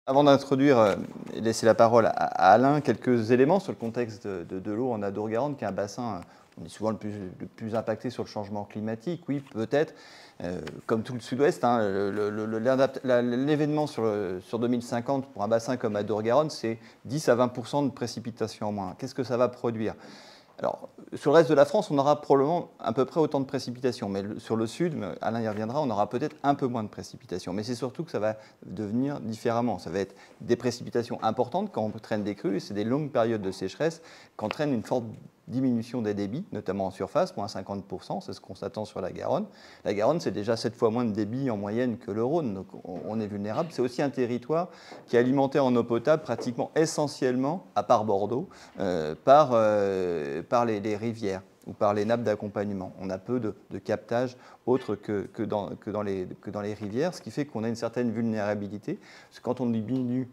Avant d'introduire et laisser la parole à Alain, quelques éléments sur le contexte de l'eau en Adour-Garonne, qui est un bassin, on est souvent le plus impacté sur le changement climatique. Oui, peut-être, comme tout le sud-ouest, hein, l'événement sur 2050 pour un bassin comme Adour-Garonne, c'est 10 à 20% de précipitations en moins. Qu'est-ce que ça va produire ? Alors, sur le reste de la France, on aura probablement à peu près autant de précipitations. Mais sur le sud, Alain y reviendra, on aura peut-être un peu moins de précipitations. Mais c'est surtout que ça va devenir différemment. Ça va être des précipitations importantes quand on traîne des crues, et c'est des longues périodes de sécheresse qu'entraînent une forte diminution des débits, notamment en surface, moins 50%, c'est ce qu'on s'attend sur la Garonne. La Garonne, c'est déjà 7 fois moins de débit en moyenne que le Rhône, donc on est vulnérable. C'est aussi un territoire qui est alimenté en eau potable pratiquement essentiellement, à part Bordeaux, par les rivières ou par les nappes d'accompagnement. On a peu de captage autre que dans les rivières, ce qui fait qu'on a une certaine vulnérabilité. Parce que quand on diminue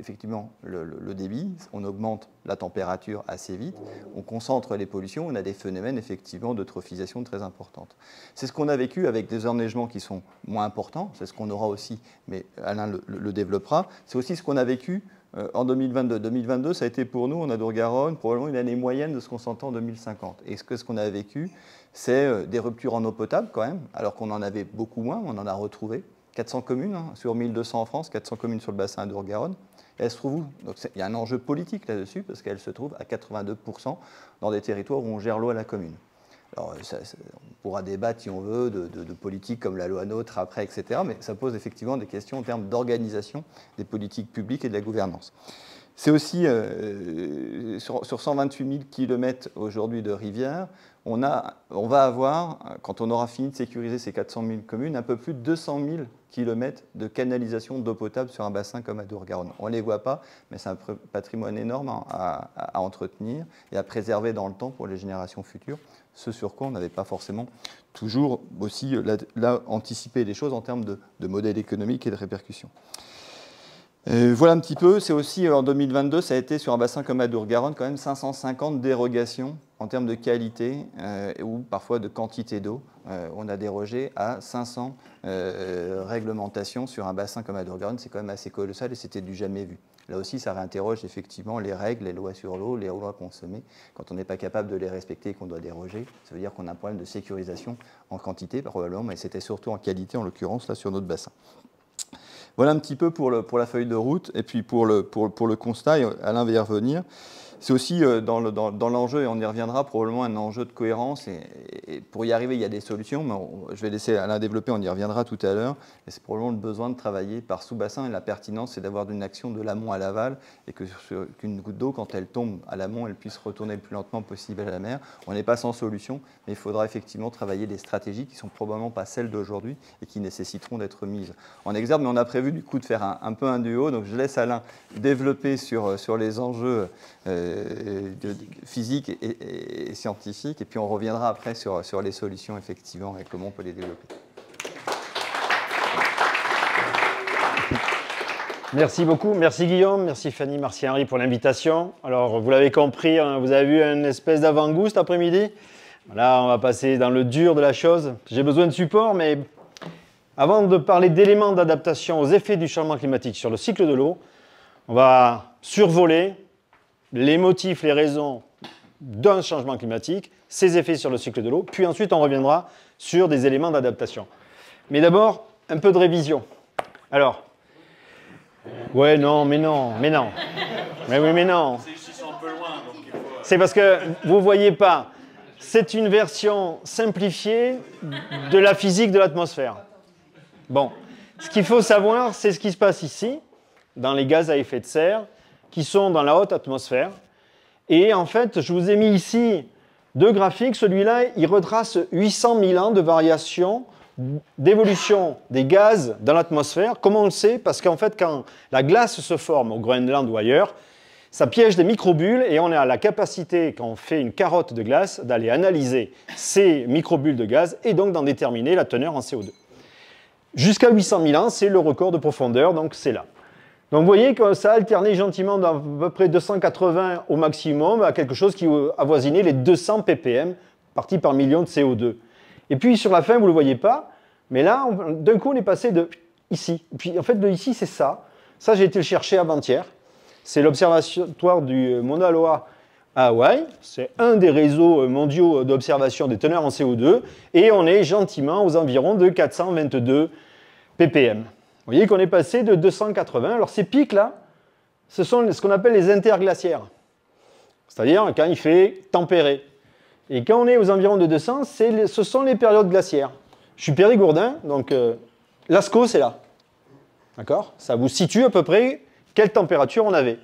effectivement le débit, on augmente la température assez vite, on concentre les pollutions, on a des phénomènes effectivement d'eutrophisation très importantes. C'est ce qu'on a vécu avec des enneigements qui sont moins importants, c'est ce qu'on aura aussi, mais Alain le développera. C'est aussi ce qu'on a vécu en 2022. 2022, ça a été pour nous, en Adour-Garonne, probablement une année moyenne de ce qu'on s'entend en 2050. Et ce qu'on a vécu, c'est des ruptures en eau potable quand même, alors qu'on en avait beaucoup moins, on en a retrouvé. 400 communes, hein, sur 1200 en France, 400 communes sur le bassin Adour-Garonne. Elle se trouve où? Donc il y a un enjeu politique là-dessus, parce qu'elle se trouve à 82% dans des territoires où on gère l'eau à la commune. Alors, on pourra débattre, si on veut, de politiques comme la loi NOTRe après, etc. Mais ça pose effectivement des questions en termes d'organisation des politiques publiques et de la gouvernance. C'est aussi, sur 128 000 km aujourd'hui de rivières, on va avoir, quand on aura fini de sécuriser ces 400 000 communes, un peu plus de 200 000 km de canalisation d'eau potable sur un bassin comme Adour-Garonne. On ne les voit pas, mais c'est un patrimoine énorme à entretenir et à préserver dans le temps pour les générations futures, ce sur quoi on n'avait pas forcément toujours aussi là, anticipé les choses en termes de modèle économique et de répercussions. Voilà un petit peu, c'est aussi en 2022, ça a été sur un bassin comme Adour-Garonne quand même 550 dérogations en termes de qualité ou parfois de quantité d'eau. On a dérogé à 500 réglementations sur un bassin comme Adour-Garonne, c'est quand même assez colossal et c'était du jamais vu. Là aussi, ça réinterroge effectivement les règles, les lois sur l'eau, les lois consommées. Quand on n'est pas capable de les respecter et qu'on doit déroger, ça veut dire qu'on a un problème de sécurisation en quantité probablement, mais c'était surtout en qualité en l'occurrence là sur notre bassin. Voilà un petit peu pour la feuille de route et puis pour le constat, et Alain va y revenir. C'est aussi dans l'enjeu, et on y reviendra, probablement un enjeu de cohérence. Et pour y arriver, il y a des solutions, mais je vais laisser Alain développer, on y reviendra tout à l'heure. Et c'est probablement le besoin de travailler par sous-bassin. Et la pertinence, c'est d'avoir une action de l'amont à l'aval et qu'une goutte d'eau, quand elle tombe à l'amont, elle puisse retourner le plus lentement possible à la mer. On n'est pas sans solution, mais il faudra effectivement travailler des stratégies qui ne sont probablement pas celles d'aujourd'hui et qui nécessiteront d'être mises en exergue. Mais on a prévu du coup de faire un peu un duo. Donc je laisse Alain développer sur les enjeux physiques et scientifiques, et puis on reviendra après sur les solutions, effectivement, et comment on peut les développer. Merci beaucoup, merci Guillaume, merci Fanny, merci Henri pour l'invitation. Alors, vous l'avez compris, vous avez vu une espèce d'avant-goût cet après-midi. Là, on va passer dans le dur de la chose. J'ai besoin de support, mais avant de parler d'éléments d'adaptation aux effets du changement climatique sur le cycle de l'eau, on va survoler les motifs, les raisons d'un changement climatique, ses effets sur le cycle de l'eau, puis ensuite on reviendra sur des éléments d'adaptation. Mais d'abord, un peu de révision. Alors, ouais, non, mais non, mais non. Mais oui, mais non. C'est parce que vous ne voyez pas, c'est une version simplifiée de la physique de l'atmosphère. Bon, ce qu'il faut savoir, c'est ce qui se passe ici, dans les gaz à effet de serre, qui sont dans la haute atmosphère. Et en fait, je vous ai mis ici deux graphiques. Celui-là, il retrace 800 000 ans de variation, d'évolution des gaz dans l'atmosphère. Comment on le sait? Parce qu'en fait, quand la glace se forme au Groenland ou ailleurs, ça piège des microbules et on a la capacité, quand on fait une carotte de glace, d'aller analyser ces microbules de gaz et donc d'en déterminer la teneur en CO2. Jusqu'à 800 000 ans, c'est le record de profondeur, donc c'est là. Donc vous voyez que ça a alterné gentiment d'à peu près 280 au maximum à quelque chose qui avoisinait les 200 ppm, parties par million de CO2. Et puis sur la fin, vous ne le voyez pas, mais là, d'un coup, on est passé de ici. Et puis en fait, de ici, c'est ça. Ça, j'ai été le chercher avant-hier. C'est l'observatoire du Mauna Loa à Hawaï. C'est un des réseaux mondiaux d'observation des teneurs en CO2. Et on est gentiment aux environs de 422 ppm. Vous voyez qu'on est passé de 280. Alors ces pics-là, ce sont ce qu'on appelle les interglaciaires. C'est-à-dire quand il fait tempéré. Et quand on est aux environs de 200, ce sont les périodes glaciaires. Je suis périgourdin, donc Lascaux, c'est là. D'accord? Ça vous situe à peu près quelle température on avait.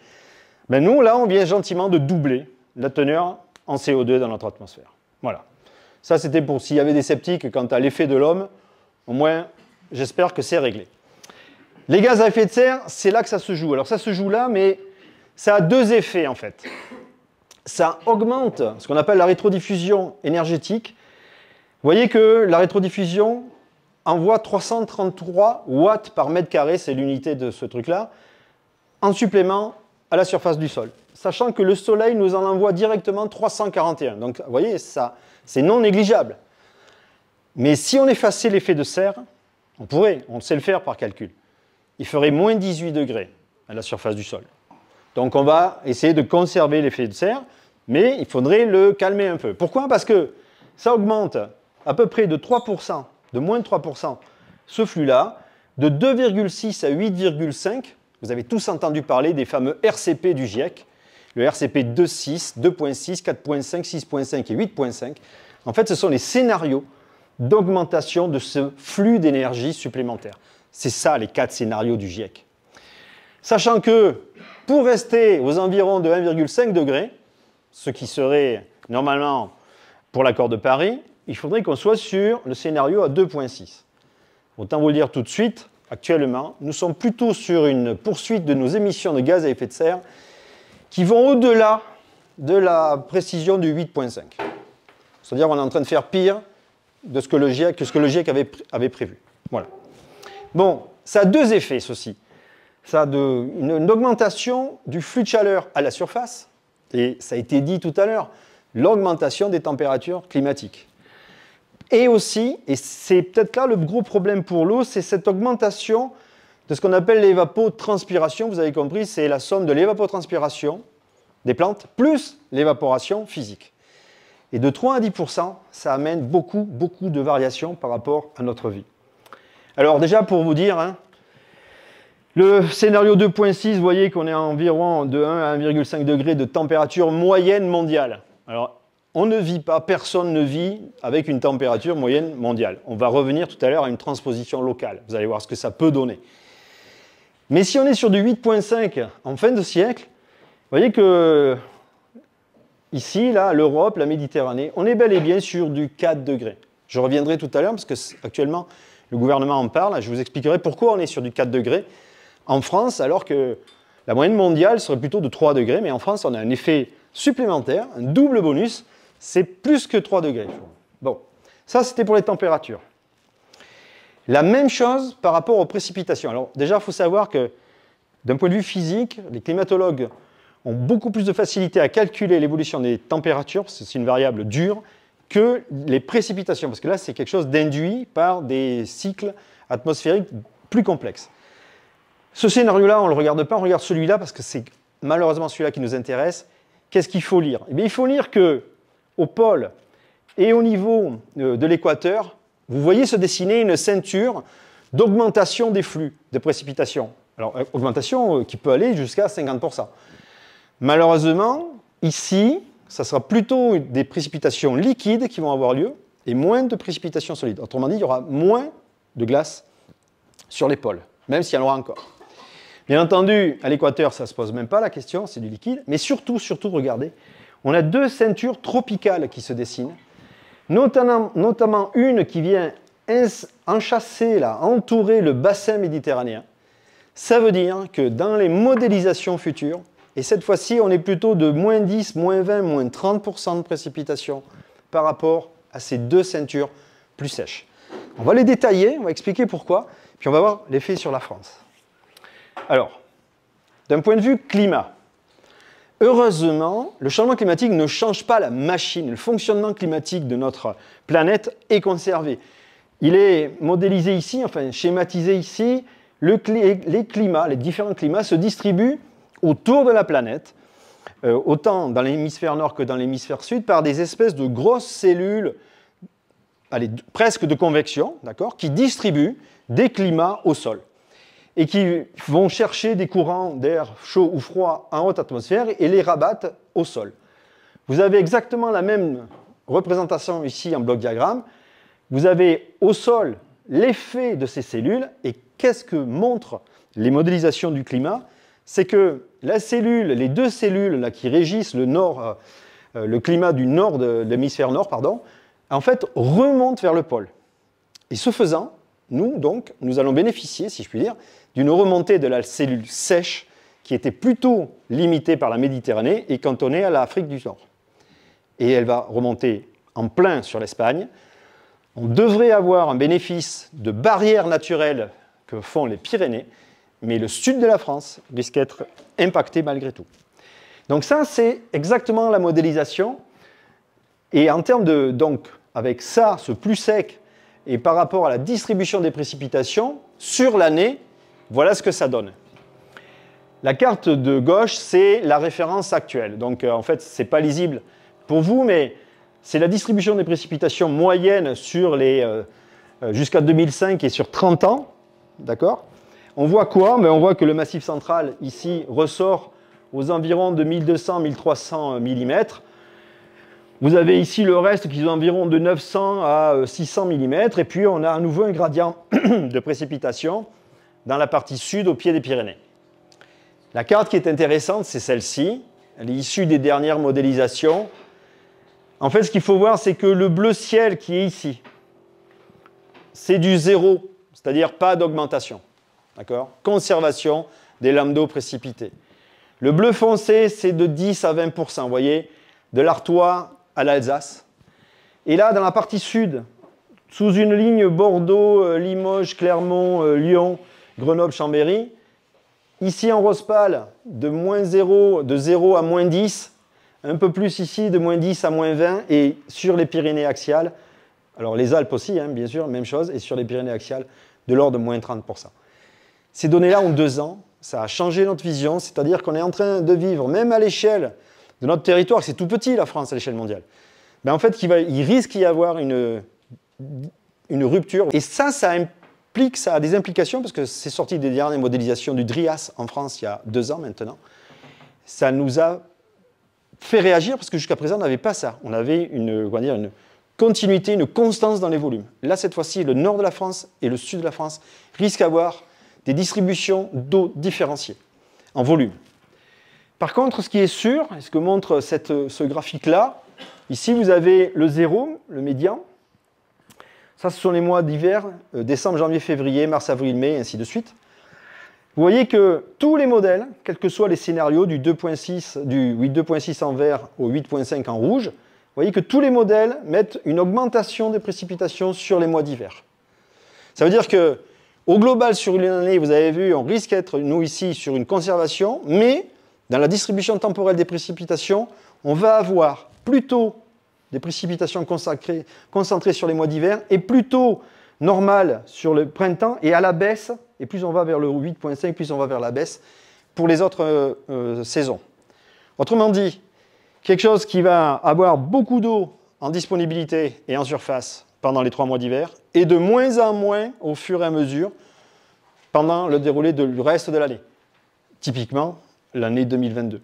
Ben nous, là, on vient gentiment de doubler la teneur en CO2 dans notre atmosphère. Voilà. Ça, c'était pour s'il y avait des sceptiques quant à l'effet de l'homme. Au moins, j'espère que c'est réglé. Les gaz à effet de serre, c'est là que ça se joue. Alors, ça se joue là, mais ça a deux effets, en fait. Ça augmente ce qu'on appelle la rétrodiffusion énergétique. Vous voyez que la rétrodiffusion envoie 333 watts par mètre carré, c'est l'unité de ce truc-là, en supplément à la surface du sol. Sachant que le Soleil nous en envoie directement 341. Donc, vous voyez, ça, c'est non négligeable. Mais si on effaçait l'effet de serre, on sait le faire par calcul, il ferait moins 18 degrés à la surface du sol. Donc, on va essayer de conserver l'effet de serre, mais il faudrait le calmer un peu. Pourquoi? Parce que ça augmente à peu près de 3%, de moins de 3%, ce flux-là, de 2,6 à 8,5. Vous avez tous entendu parler des fameux RCP du GIEC, le RCP 2,6, 2,6, 4,5, 6,5 et 8,5. En fait, ce sont les scénarios d'augmentation de ce flux d'énergie supplémentaire. C'est ça, les 4 scénarios du GIEC. Sachant que, pour rester aux environs de 1,5 degré, ce qui serait normalement pour l'accord de Paris, il faudrait qu'on soit sur le scénario à 2,6. Autant vous le dire tout de suite, actuellement, nous sommes plutôt sur une poursuite de nos émissions de gaz à effet de serre qui vont au-delà de la précision du 8,5. C'est-à-dire qu'on est en train de faire pire de ce que le GIEC avait prévu. Voilà. Bon, ça a deux effets, ceci. Ça a une augmentation du flux de chaleur à la surface, et ça a été dit tout à l'heure, l'augmentation des températures climatiques. Et aussi, et c'est peut-être là le gros problème pour l'eau, c'est cette augmentation de ce qu'on appelle l'évapotranspiration. Vous avez compris, c'est la somme de l'évapotranspiration des plantes plus l'évaporation physique. Et de 3 à 10%, ça amène beaucoup de variations par rapport à notre vie. Alors déjà, pour vous dire, hein, le scénario 2.6, vous voyez qu'on est à environ de 1 à 1,5 degré de température moyenne mondiale. Alors, on ne vit pas, personne ne vit avec une température moyenne mondiale. On va revenir tout à l'heure à une transposition locale. Vous allez voir ce que ça peut donner. Mais si on est sur du 8.5 en fin de siècle, vous voyez que ici, là, l'Europe, la Méditerranée, on est bel et bien sur du 4 degrés. Je reviendrai tout à l'heure parce que actuellement, le gouvernement en parle. Je vous expliquerai pourquoi on est sur du 4 degrés en France, alors que la moyenne mondiale serait plutôt de 3 degrés. Mais en France, on a un effet supplémentaire, un double bonus. C'est plus que 3 degrés. Bon, ça c'était pour les températures. La même chose par rapport aux précipitations. Alors déjà, il faut savoir que d'un point de vue physique, les climatologues ont beaucoup plus de facilité à calculer l'évolution des températures, c'est une variable dure, que les précipitations, parce que là, c'est quelque chose d'induit par des cycles atmosphériques plus complexes. Ce scénario-là, on ne le regarde pas, on regarde celui-là, parce que c'est malheureusement celui-là qui nous intéresse. Qu'est-ce qu'il faut lire? Eh bien, il faut lire qu'au pôle et au niveau de l'équateur, vous voyez se dessiner une ceinture d'augmentation des flux de précipitations. Alors, augmentation qui peut aller jusqu'à 50%. Malheureusement, ici, ça sera plutôt des précipitations liquides qui vont avoir lieu et moins de précipitations solides. Autrement dit, il y aura moins de glace sur les pôles, même s'il y en aura encore. Bien entendu, à l'équateur, ça ne se pose même pas la question, c'est du liquide. Mais surtout, regardez, on a deux ceintures tropicales qui se dessinent, notamment une qui vient enchasser, là, entourer le bassin méditerranéen. Ça veut dire que dans les modélisations futures, et cette fois-ci, on est plutôt de moins 10, moins 20, moins 30% de précipitations par rapport à ces deux ceintures plus sèches. On va les détailler, on va expliquer pourquoi, puis on va voir l'effet sur la France. Alors, d'un point de vue climat, heureusement, le changement climatique ne change pas la machine. Le fonctionnement climatique de notre planète est conservé. Il est modélisé ici, enfin schématisé ici, les différents climats se distribuent autour de la planète, autant dans l'hémisphère nord que dans l'hémisphère sud, par des espèces de grosses cellules, presque de convection, qui distribuent des climats au sol et qui vont chercher des courants d'air chaud ou froid en haute atmosphère et les rabattent au sol. Vous avez exactement la même représentation ici en bloc diagramme. Vous avez au sol l'effet de ces cellules, et qu'est-ce que montrent les modélisations du climat? C'est que les deux cellules là, qui régissent le climat du nord de l'hémisphère nord, en fait, remontent vers le pôle. Et ce faisant, nous allons bénéficier, si je puis dire, d'une remontée de la cellule sèche qui était plutôt limitée par la Méditerranée et cantonnée à l'Afrique du Nord. Et elle va remonter en plein sur l'Espagne. On devrait avoir un bénéfice de barrière naturelle que font les Pyrénées, mais le sud de la France risque d'être impacté malgré tout. Donc ça, c'est exactement la modélisation. Et en termes de, donc, avec ça, ce plus sec, et par rapport à la distribution des précipitations, sur l'année, voilà ce que ça donne. La carte de gauche, c'est la référence actuelle. Donc en fait, ce n'est pas lisible pour vous, mais c'est la distribution des précipitations moyennes sur jusqu'à 2005 et sur 30 ans. D'accord ? On voit quoi ? On voit que le Massif central, ici, ressort aux environs de 1200-1300 mm. Vous avez ici le reste qui est environ de 900 à 600 mm. Et puis, on a à nouveau un gradient de précipitation dans la partie sud, au pied des Pyrénées. La carte qui est intéressante, c'est celle-ci. Elle est issue des dernières modélisations. En fait, ce qu'il faut voir, c'est que le bleu ciel qui est ici, c'est du zéro, c'est-à-dire pas d'augmentation. D'accord ? Conservation des lames d'eau précipitées. Le bleu foncé, c'est de 10 à 20%, vous voyez, de l'Artois à l'Alsace. Et là, dans la partie sud, sous une ligne Bordeaux, Limoges, Clermont, Lyon, Grenoble, Chambéry, ici en rose pâle, de 0 à moins 10, un peu plus ici, de moins 10 à moins 20, et sur les Pyrénées axiales, alors les Alpes aussi, hein, bien sûr, même chose, et sur les Pyrénées axiales, de l'ordre de moins 30%. Ces données-là ont 2 ans, ça a changé notre vision, c'est-à-dire qu'on est en train de vivre, même à l'échelle de notre territoire, c'est tout petit la France à l'échelle mondiale, ben en fait, il risque d'y avoir une rupture. Et ça a des implications, parce que c'est sorti des dernières modélisations du DRIAS en France il y a 2 ans maintenant. Ça nous a fait réagir, parce que jusqu'à présent, on n'avait pas ça. On avait une continuité, une constance dans les volumes. Là, cette fois-ci, le nord de la France et le sud de la France risquent d'avoir des distributions d'eau différenciées en volume. Par contre, ce qui est sûr, et ce que montre ce graphique-là, ici, vous avez le zéro, le médian. Ça, ce sont les mois d'hiver, décembre, janvier, février, mars, avril, mai, et ainsi de suite. Vous voyez que tous les modèles, quels que soient les scénarios, du 2.6 en vert au 8.5 en rouge, vous voyez que tous les modèles mettent une augmentation des précipitations sur les mois d'hiver. Ça veut dire qu'au global, sur une année, vous avez vu, on risque d'être, nous ici, sur une conservation, mais dans la distribution temporelle des précipitations, on va avoir plutôt des précipitations concentrées sur les mois d'hiver et plutôt normales sur le printemps et à la baisse, et plus on va vers le 8.5, plus on va vers la baisse pour les autres saisons. Autrement dit, quelque chose qui va avoir beaucoup d'eau en disponibilité et en surface pendant les 3 mois d'hiver et de moins en moins au fur et à mesure pendant le déroulé du reste de l'année. Typiquement, l'année 2022.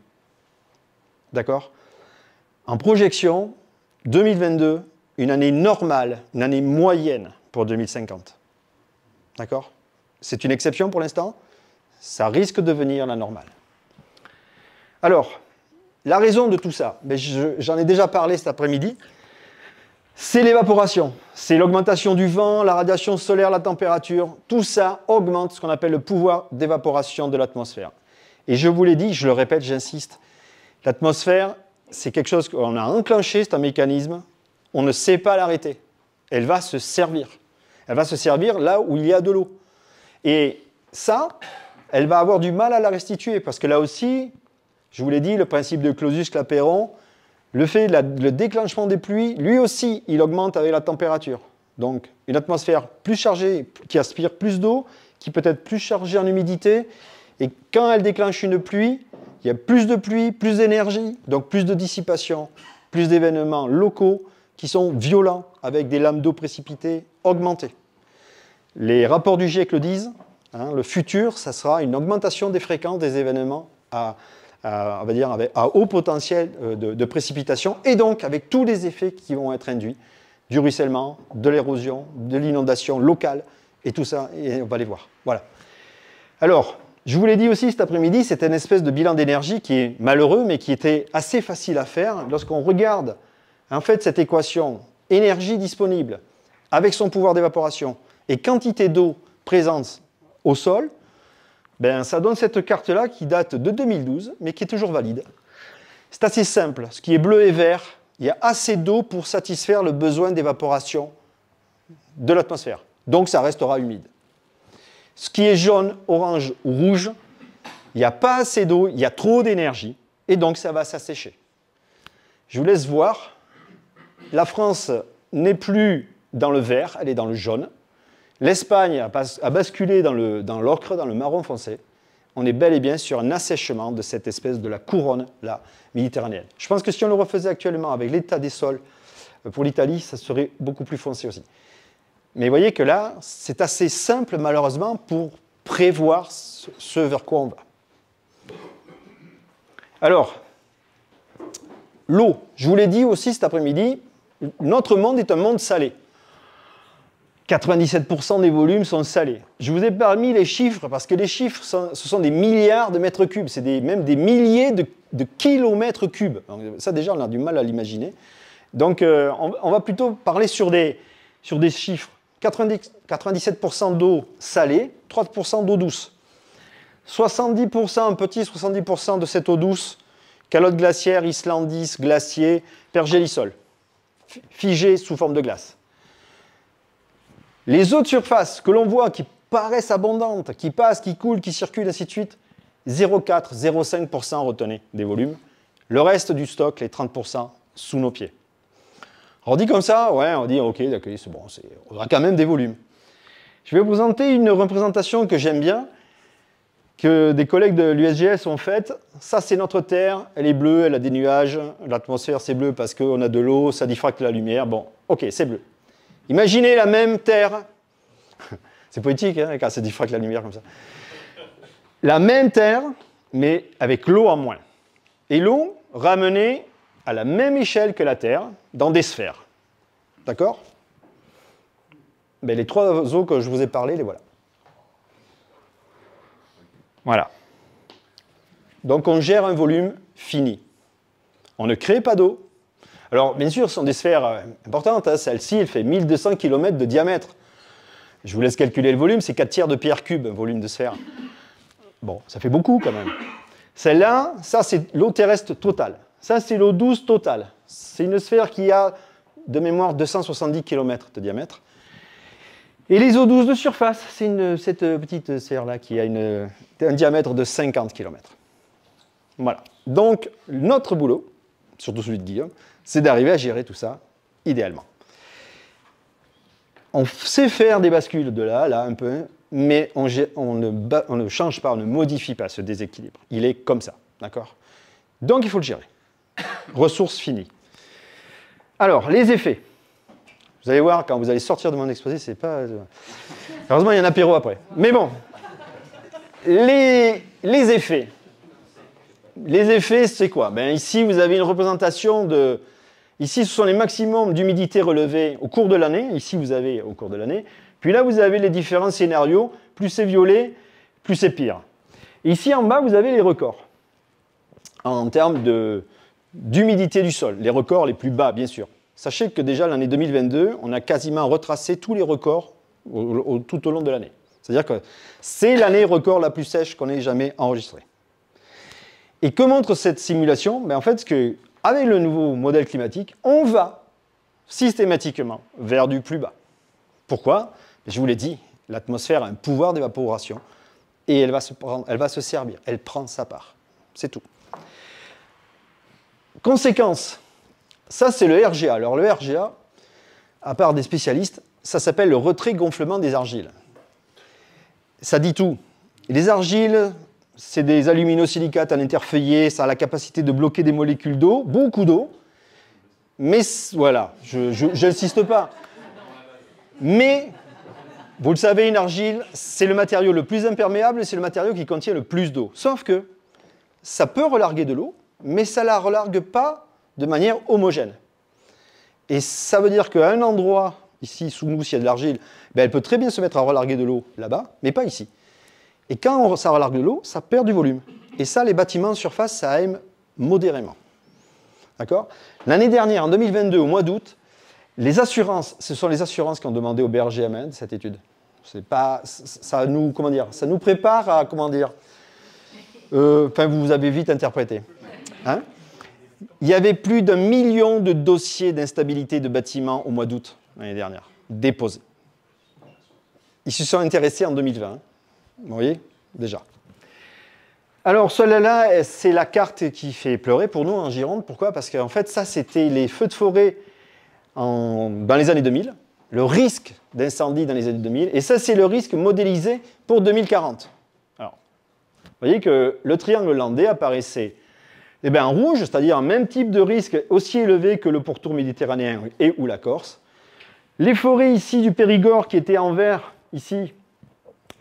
D'accord ? En projection, 2022, une année normale, une année moyenne pour 2050. D'accord ? C'est une exception pour l'instant, ça risque de devenir la normale. Alors, la raison de tout ça, j'en ai déjà parlé cet après-midi, c'est l'évaporation, c'est l'augmentation du vent, la radiation solaire, la température, tout ça augmente ce qu'on appelle le pouvoir d'évaporation de l'atmosphère. Et je vous l'ai dit, je le répète, j'insiste, l'atmosphère, c'est quelque chose qu'on a enclenché, c'est un mécanisme, on ne sait pas l'arrêter. Elle va se servir. Elle va se servir là où il y a de l'eau. Et ça, elle va avoir du mal à la restituer, parce que là aussi, je vous l'ai dit, le principe de Clausius-Clapeyron, le déclenchement des pluies, lui aussi, il augmente avec la température. Donc, une atmosphère plus chargée, qui aspire plus d'eau, qui peut être plus chargée en humidité, et quand elle déclenche une pluie, il y a plus de pluie, plus d'énergie, donc plus de dissipation, plus d'événements locaux qui sont violents, avec des lames d'eau précipitées augmentées. Les rapports du GIEC le disent, hein, le futur, ça sera une augmentation des fréquences des événements on va dire à haut potentiel de précipitation, et donc avec tous les effets qui vont être induits, du ruissellement, de l'érosion, de l'inondation locale, et tout ça, et on va les voir. Voilà. Alors, je vous l'ai dit aussi cet après-midi, c'est une espèce de bilan d'énergie qui est malheureux, mais qui était assez facile à faire. Lorsqu'on regarde en fait cette équation énergie disponible avec son pouvoir d'évaporation et quantité d'eau présente au sol, ben, ça donne cette carte-là qui date de 2012, mais qui est toujours valide. C'est assez simple. Ce qui est bleu et vert, il y a assez d'eau pour satisfaire le besoin d'évaporation de l'atmosphère. Donc ça restera humide. Ce qui est jaune, orange ou rouge, il n'y a pas assez d'eau, il y a trop d'énergie, et donc ça va s'assécher. Je vous laisse voir. La France n'est plus dans le vert, elle est dans le jaune. L'Espagne a basculé dans l'ocre, dans le marron foncé. On est bel et bien sur un assèchement de cette espèce de la couronne là, méditerranéenne. Je pense que si on le refaisait actuellement avec l'état des sols pour l'Italie, ça serait beaucoup plus foncé aussi. Mais vous voyez que là, c'est assez simple malheureusement pour prévoir ce vers quoi on va. Alors, l'eau, je vous l'ai dit aussi cet après-midi, notre monde est un monde salé. 97% des volumes sont salés. Je vous ai parmi les chiffres, parce que les chiffres, ce sont des milliards de mètres cubes, c'est même des milliers de kilomètres cubes. Donc, ça déjà, on a du mal à l'imaginer. Donc, on va plutôt parler sur des chiffres. 97% d'eau salée, 30% d'eau douce. 70%, un petit 70% de cette eau douce, calotte glaciaire, islandis, glacier, pergélisol, figé sous forme de glace. Les eaux de surface que l'on voit qui paraissent abondantes, qui passent, qui coulent, qui circulent, ainsi de suite, 0,4, 0,5% retenez des volumes. Le reste du stock, les 30%, sous nos pieds. Alors, on dit comme ça, ouais, on dit ok, d'accord, c'est bon, on aura quand même des volumes. Je vais vous présenter une représentation que j'aime bien, que des collègues de l'USGS ont faite. Ça, c'est notre Terre, elle est bleue, elle a des nuages, l'atmosphère c'est bleu parce qu'on a de l'eau, ça diffracte la lumière, bon, ok, c'est bleu. Imaginez la même Terre, c'est poétique hein, quand ça diffracte la lumière comme ça. La même Terre, mais avec l'eau en moins. Et l'eau ramenée à la même échelle que la Terre, dans des sphères. D'accord? Ben, les trois eaux que je vous ai parlé, les voilà. Voilà. Donc on gère un volume fini. On ne crée pas d'eau. Alors, bien sûr, ce sont des sphères importantes. Hein. Celle-ci, elle fait 1200 km de diamètre. Je vous laisse calculer le volume, c'est 4 tiers de pierre cube, un volume de sphère. Bon, ça fait beaucoup quand même. Celle-là, ça c'est l'eau terrestre totale. Ça c'est l'eau douce totale. C'est une sphère qui a, de mémoire, 270 km de diamètre. Et les eaux douces de surface, c'est cette petite sphère-là qui a un diamètre de 50 km. Voilà. Donc, notre boulot, surtout celui de Guillaume, c'est d'arriver à gérer tout ça idéalement. On sait faire des bascules de là, là un peu, mais on ne change pas, on ne modifie pas ce déséquilibre. Il est comme ça, d'accord? Donc il faut le gérer. Ressources finies. Alors, les effets. Vous allez voir, quand vous allez sortir de mon exposé, c'est pas... Heureusement, il y a un apéro après. Mais bon, les effets. Les effets, c'est quoi? Ben, ici, vous avez une représentation de... Ici, ce sont les maximums d'humidité relevés au cours de l'année. Ici, vous avez au cours de l'année. Puis là, vous avez les différents scénarios. Plus c'est violet, plus c'est pire. Et ici, en bas, vous avez les records. En termes d'humidité du sol. Les records les plus bas, bien sûr. Sachez que déjà, l'année 2022, on a quasiment retracé tous les records tout au long de l'année. C'est-à-dire que c'est l'année record la plus sèche qu'on ait jamais enregistrée. Et que montre cette simulation? Ben, en fait, avec le nouveau modèle climatique, on va systématiquement vers du plus bas. Pourquoi? Je vous l'ai dit, l'atmosphère a un pouvoir d'évaporation et elle va se servir, elle prend sa part. C'est tout. Conséquence, ça c'est le RGA. Alors le RGA, à part des spécialistes, ça s'appelle le retrait-gonflement des argiles. ça dit tout. Les argiles, c'est des aluminosilicates en interfeuillé, ça a la capacité de bloquer des molécules d'eau, beaucoup d'eau. Mais voilà, je n'insiste pas. Mais, vous le savez, une argile, c'est le matériau le plus imperméable et c'est le matériau qui contient le plus d'eau. Sauf que ça peut relarguer de l'eau, mais ça ne la relargue pas de manière homogène. Et ça veut dire qu'à un endroit, ici, sous nous, s'il y a de l'argile, ben, elle peut très bien se mettre à relarguer de l'eau là-bas, mais pas ici. Et quand ça relargue de l'eau, ça perd du volume. Et ça, les bâtiments en surface, ça aime modérément. D'accord ? L'année dernière, en 2022, au mois d'août, les assurances, ce sont les assurances qui ont demandé au BRGMN cette étude. C'est pas, ça nous, comment dire, ça nous prépare à, comment dire, enfin, vous avez vite interprété. Hein ? Il y avait plus d'1 million de dossiers d'instabilité de bâtiments au mois d'août l'année dernière, déposés. Ils se sont intéressés en 2020. Vous voyez, déjà. Alors, celle-là, c'est la carte qui fait pleurer pour nous en Gironde. Pourquoi ? Parce qu'en fait, ça, c'était les feux de forêt dans les années 2000, le risque d'incendie dans les années 2000, et ça, c'est le risque modélisé pour 2040. Alors, vous voyez que le triangle landais apparaissait en rouge, c'est-à-dire un même type de risque aussi élevé que le pourtour méditerranéen et ou la Corse. Les forêts ici du Périgord qui étaient en vert, ici,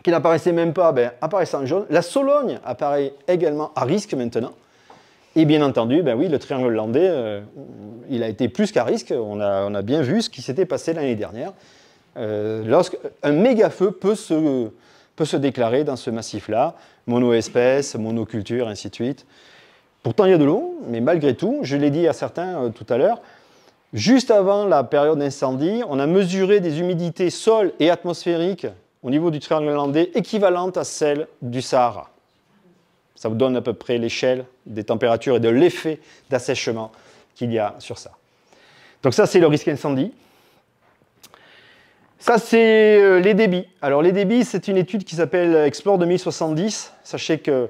qui n'apparaissaient même pas, apparaissent en jaune. La Sologne apparaît également à risque maintenant. Et bien entendu, oui, le triangle landais, il a été plus qu'à risque. On a bien vu ce qui s'était passé l'année dernière. Lorsqu'un méga-feu peut se déclarer dans ce massif-là, monoespèce, monoculture, ainsi de suite. Pourtant, il y a de l'eau, mais malgré tout, je l'ai dit à certains tout à l'heure, juste avant la période d'incendie, on a mesuré des humidités sol et atmosphériques au niveau du triangle landais équivalentes à celles du Sahara. Ça vous donne à peu près l'échelle des températures et de l'effet d'assèchement qu'il y a sur ça. Donc ça, c'est le risque incendie. Ça, c'est les débits. Alors les débits, c'est une étude qui s'appelle Explore 2070. Sachez que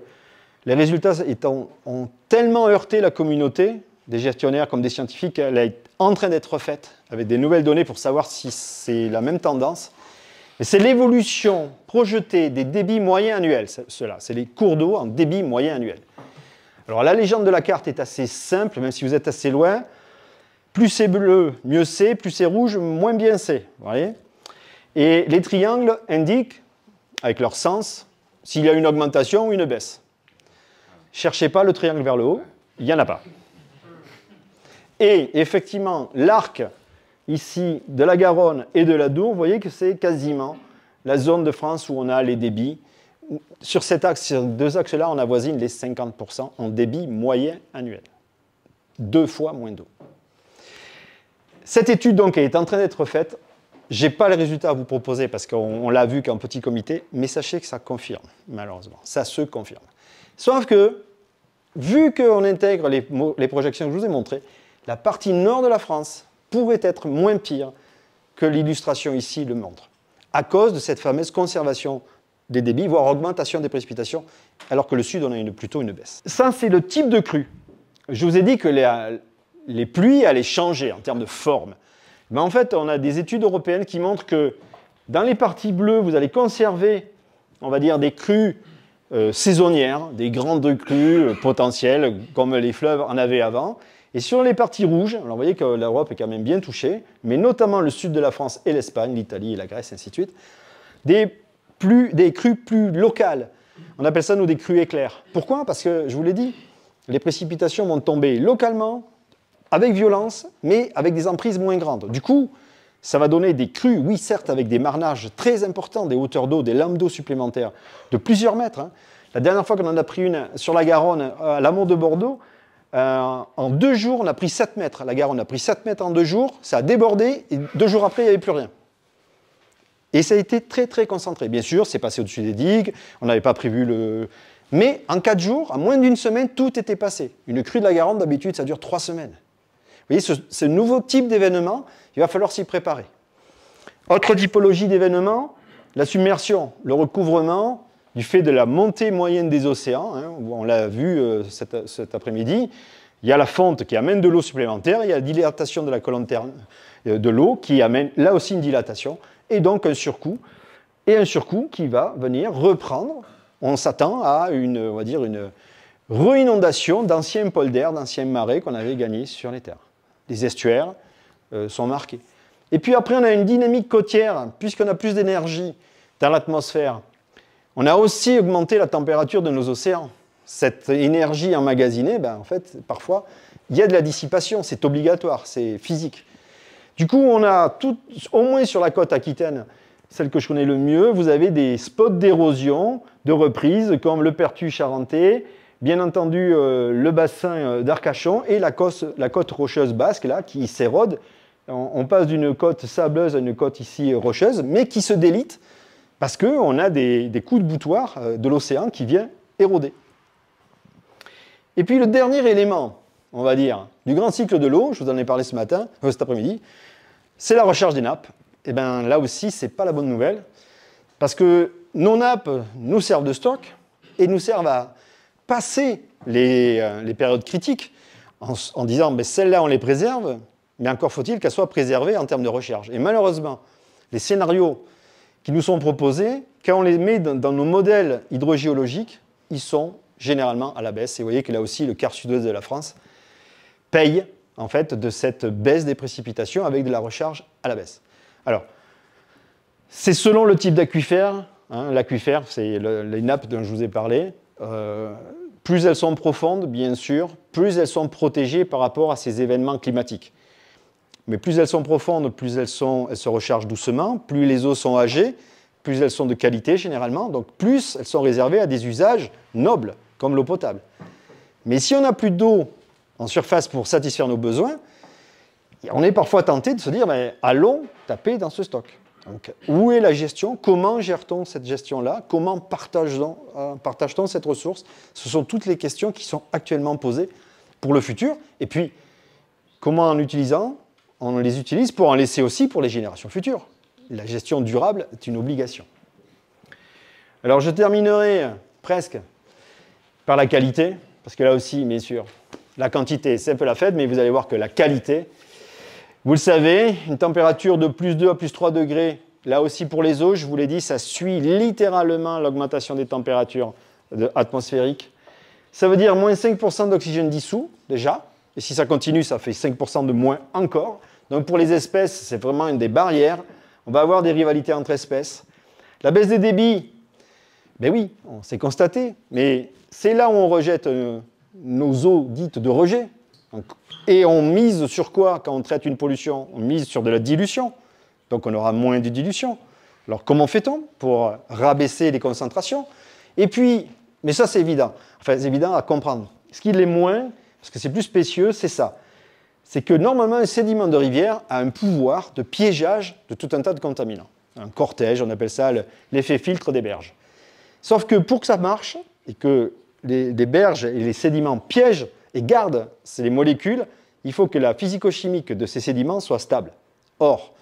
les résultats ont tellement heurté la communauté, des gestionnaires comme des scientifiques, qu'elle est en train d'être refaite avec des nouvelles données pour savoir si c'est la même tendance. Et c'est l'évolution projetée des débits moyens annuels, cela. C'est les cours d'eau en débit moyen annuel. Alors la légende de la carte est assez simple, même si vous êtes assez loin. Plus c'est bleu, mieux c'est. Plus c'est rouge, moins bien c'est. Vous voyez ? Et les triangles indiquent, avec leur sens, s'il y a une augmentation ou une baisse. Cherchez pas le triangle vers le haut, il n'y en a pas. Et effectivement, l'arc ici de la Garonne et de l'Adour, vous voyez que c'est quasiment la zone de France où on a les débits. Sur cet axe, sur deux axes-là, on avoisine les 50% en débit moyen annuel. 2 fois moins d'eau. Cette étude donc est en train d'être faite. Je n'ai pas les résultats à vous proposer parce qu'on l'a vu qu'en petit comité, mais sachez que ça confirme, malheureusement. Ça se confirme. Sauf que, vu qu'on intègre les projections que je vous ai montrées, la partie nord de la France pourrait être moins pire que l'illustration ici le montre, à cause de cette fameuse conservation des débits, voire augmentation des précipitations, alors que le sud, on a plutôt une baisse. Ça, c'est le type de crue. Je vous ai dit que les pluies allaient changer en termes de forme. Mais en fait, on a des études européennes qui montrent que dans les parties bleues, vous allez conserver, on va dire, des crues saisonnières, des grandes crues potentielles, comme les fleuves en avaient avant. Et sur les parties rouges, alors vous voyez que l'Europe est quand même bien touchée, mais notamment le sud de la France et l'Espagne, l'Italie et la Grèce, ainsi de suite, des crues plus locales. On appelle ça, nous, des crues éclairs. Pourquoi ? Parce que, je vous l'ai dit, les précipitations vont tomber localement, avec violence, mais avec des emprises moins grandes. Du coup, ça va donner des crues, oui, certes, avec des marnages très importants, des hauteurs d'eau, des lames d'eau supplémentaires de plusieurs mètres. Hein. La dernière fois qu'on en a pris une sur la Garonne, à l'amont de Bordeaux, en 2 jours, on a pris 7 mètres. La Garonne a pris 7 mètres en 2 jours, ça a débordé, et 2 jours après, il n'y avait plus rien. Et ça a été très, très concentré. Bien sûr, c'est passé au-dessus des digues, on n'avait pas prévu le... Mais en 4 jours, en moins d'1 semaine, tout était passé. Une crue de la Garonne, d'habitude, ça dure 3 semaines. Vous voyez, ce nouveau type d'événement, il va falloir s'y préparer. Autre typologie d'événement, la submersion, le recouvrement, du fait de la montée moyenne des océans, hein, on l'a vu cet après-midi, il y a la fonte qui amène de l'eau supplémentaire, il y a la dilatation de la colonne de l'eau qui amène là aussi une dilatation, et donc un surcoût. et un surcoût qui va venir reprendre. On s'attend à on va dire une re-inondation d'anciens polders, d'anciens marais qu'on avait gagnés sur les terres. Les estuaires sont marqués. Et puis après, on a une dynamique côtière, puisqu'on a plus d'énergie dans l'atmosphère. On a aussi augmenté la température de nos océans. Cette énergie emmagasinée, en fait, parfois, il y a de la dissipation, c'est obligatoire, c'est physique. Du coup, on a au moins sur la côte aquitaine, celle que je connais le mieux, vous avez des spots d'érosion, de reprise, comme le Perthus charentais, bien entendu le bassin d'Arcachon et la côte rocheuse basque, là, qui s'érode. On passe d'une côte sableuse à une côte ici rocheuse, mais qui se délite parce qu'on a des coups de boutoir de l'océan qui vient éroder. Et puis le dernier élément, on va dire, du grand cycle de l'eau, je vous en ai parlé cet après-midi, c'est la recharge des nappes. Et bien là aussi, ce n'est pas la bonne nouvelle, parce que nos nappes nous servent de stock et nous servent à passer les périodes critiques en disant celles-là, on les préserve, mais encore faut-il qu'elles soient préservées en termes de recharge. Et malheureusement, les scénarios qui nous sont proposés, quand on les met dans nos modèles hydrogéologiques, ils sont généralement à la baisse. Et vous voyez que là aussi, le quart sud-ouest de la France paye en fait de cette baisse des précipitations avec de la recharge à la baisse. Alors, c'est selon le type d'aquifère. L'aquifère, c'est les nappes dont je vous ai parlé. Plus elles sont profondes, bien sûr, plus elles sont protégées par rapport à ces événements climatiques. Mais plus elles sont profondes, plus elles se rechargent doucement, plus les eaux sont âgées, plus elles sont de qualité généralement, donc plus elles sont réservées à des usages nobles, comme l'eau potable. Mais si on n'a plus d'eau en surface pour satisfaire nos besoins, on est parfois tenté de se dire, allons taper dans ce stock. Donc, où est la gestion? Comment gère-t-on cette gestion-là? Comment partage-t-on cette ressource? Ce sont toutes les questions qui sont actuellement posées pour le futur. Et puis, comment en utilisant? On les utilise pour en laisser aussi pour les générations futures. La gestion durable est une obligation. Alors, je terminerai presque par la qualité, parce que là aussi, bien sûr, la quantité, c'est un peu la fête, mais vous allez voir que la qualité, vous le savez, une température de plus 2 à plus 3 degrés, là aussi pour les eaux, je vous l'ai dit, ça suit littéralement l'augmentation des températures atmosphériques. Ça veut dire moins 5% d'oxygène dissous, déjà, et si ça continue, ça fait 5% de moins encore. Donc pour les espèces, c'est vraiment une des barrières. On va avoir des rivalités entre espèces. La baisse des débits, oui, on s'est constaté, mais c'est là où on rejette nos eaux dites de rejet. Et on mise sur quoi quand on traite une pollution? On mise sur de la dilution. Donc on aura moins de dilution. Alors comment fait-on pour rabaisser les concentrations? Et puis, mais ça c'est évident. Enfin, c'est évident à comprendre. Ce qui l'est moins, parce que c'est plus spécieux, c'est ça. C'est que normalement, un sédiment de rivière a un pouvoir de piégeage de tout un tas de contaminants. Un cortège, on appelle ça l'effet filtre des berges. Sauf que pour que ça marche, et que les berges et les sédiments piègent et gardent les molécules, il faut que la physico-chimique de ces sédiments soit stable. Or,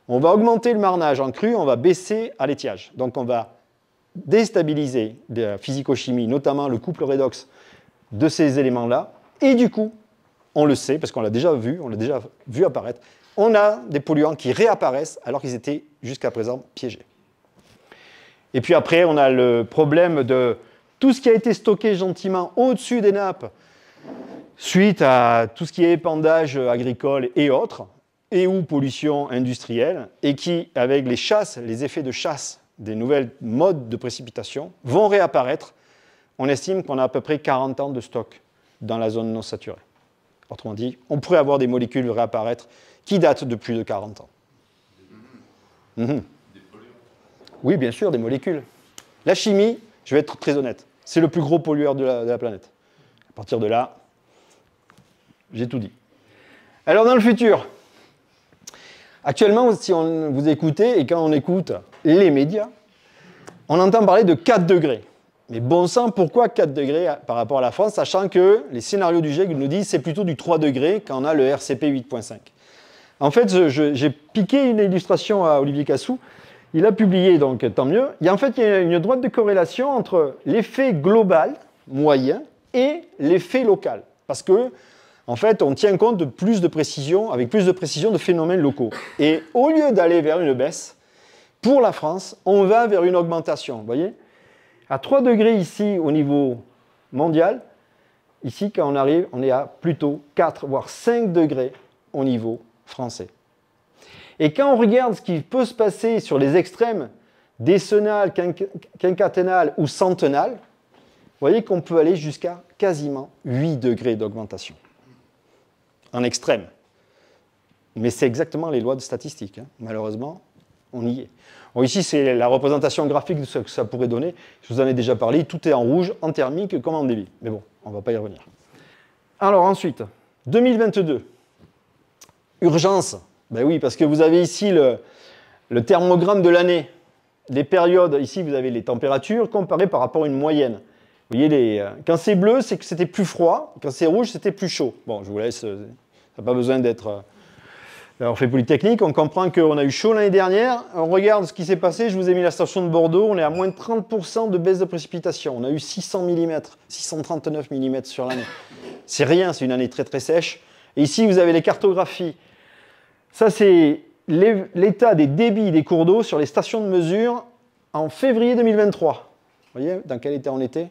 on va augmenter le marnage en crue, on va baisser à l'étiage. Donc on va déstabiliser la physico-chimie, notamment le couple redox de ces éléments-là, et du coup, on le sait, parce qu'on l'a déjà vu apparaître, on a des polluants qui réapparaissent alors qu'ils étaient jusqu'à présent piégés. Et puis après, on a le problème de tout ce qui a été stocké gentiment au-dessus des nappes, suite à tout ce qui est épandage agricole et autres, et ou pollution industrielle, et qui, avec les effets de chasse des nouvelles modes de précipitation, vont réapparaître. On estime qu'on a à peu près 40 ans de stock dans la zone non saturée. Autrement dit, on pourrait avoir des molécules réapparaître qui datent de plus de 40 ans. Des polluants. Oui, bien sûr, des molécules. La chimie, je vais être très honnête, c'est le plus gros pollueur de la planète. À partir de là, j'ai tout dit. Alors, dans le futur, actuellement, si on vous écoutez, et quand on écoute les médias, on entend parler de 4 degrés. Mais bon sang, pourquoi 4 degrés par rapport à la France, sachant que les scénarios du GIEC nous disent que c'est plutôt du 3 degrés quand on a le RCP 8.5. En fait, j'ai piqué une illustration à Olivier Cassou. Il a publié, donc tant mieux. Il y a une droite de corrélation entre l'effet global, moyen, et l'effet local. Parce que, en fait, on tient compte de plus de précision, avec plus de précision de phénomènes locaux. Et au lieu d'aller vers une baisse, pour la France, on va vers une augmentation. Vous voyez? À 3 degrés ici au niveau mondial, ici quand on arrive, on est à plutôt 4 voire 5 degrés au niveau français. Et quand on regarde ce qui peut se passer sur les extrêmes décennales, quinquennales ou centennales, vous voyez qu'on peut aller jusqu'à quasiment 8 degrés d'augmentation en extrême. Mais c'est exactement les lois de statistique. Hein. Malheureusement, on y est. Bon, ici, c'est la représentation graphique de ce que ça pourrait donner. Je vous en ai déjà parlé. Tout est en rouge, en thermique comme en débit. Mais bon, on ne va pas y revenir. Alors ensuite, 2022. Urgence. Ben oui, parce que vous avez ici le thermogramme de l'année. Les périodes, ici, vous avez les températures comparées par rapport à une moyenne. Vous voyez, quand c'est bleu, c'est que c'était plus froid. Quand c'est rouge, c'était plus chaud. Bon, je vous laisse. Ça n'a pas besoin d'être... on fait Polytechnique, on comprend qu'on a eu chaud l'année dernière. On regarde ce qui s'est passé. Je vous ai mis la station de Bordeaux. On est à moins de 30% de baisse de précipitation. On a eu 600 mm, 639 mm sur l'année. C'est rien, c'est une année très très sèche. Et ici, vous avez les cartographies. Ça, c'est l'état des débits des cours d'eau sur les stations de mesure en février 2023. Vous voyez dans quel état on était?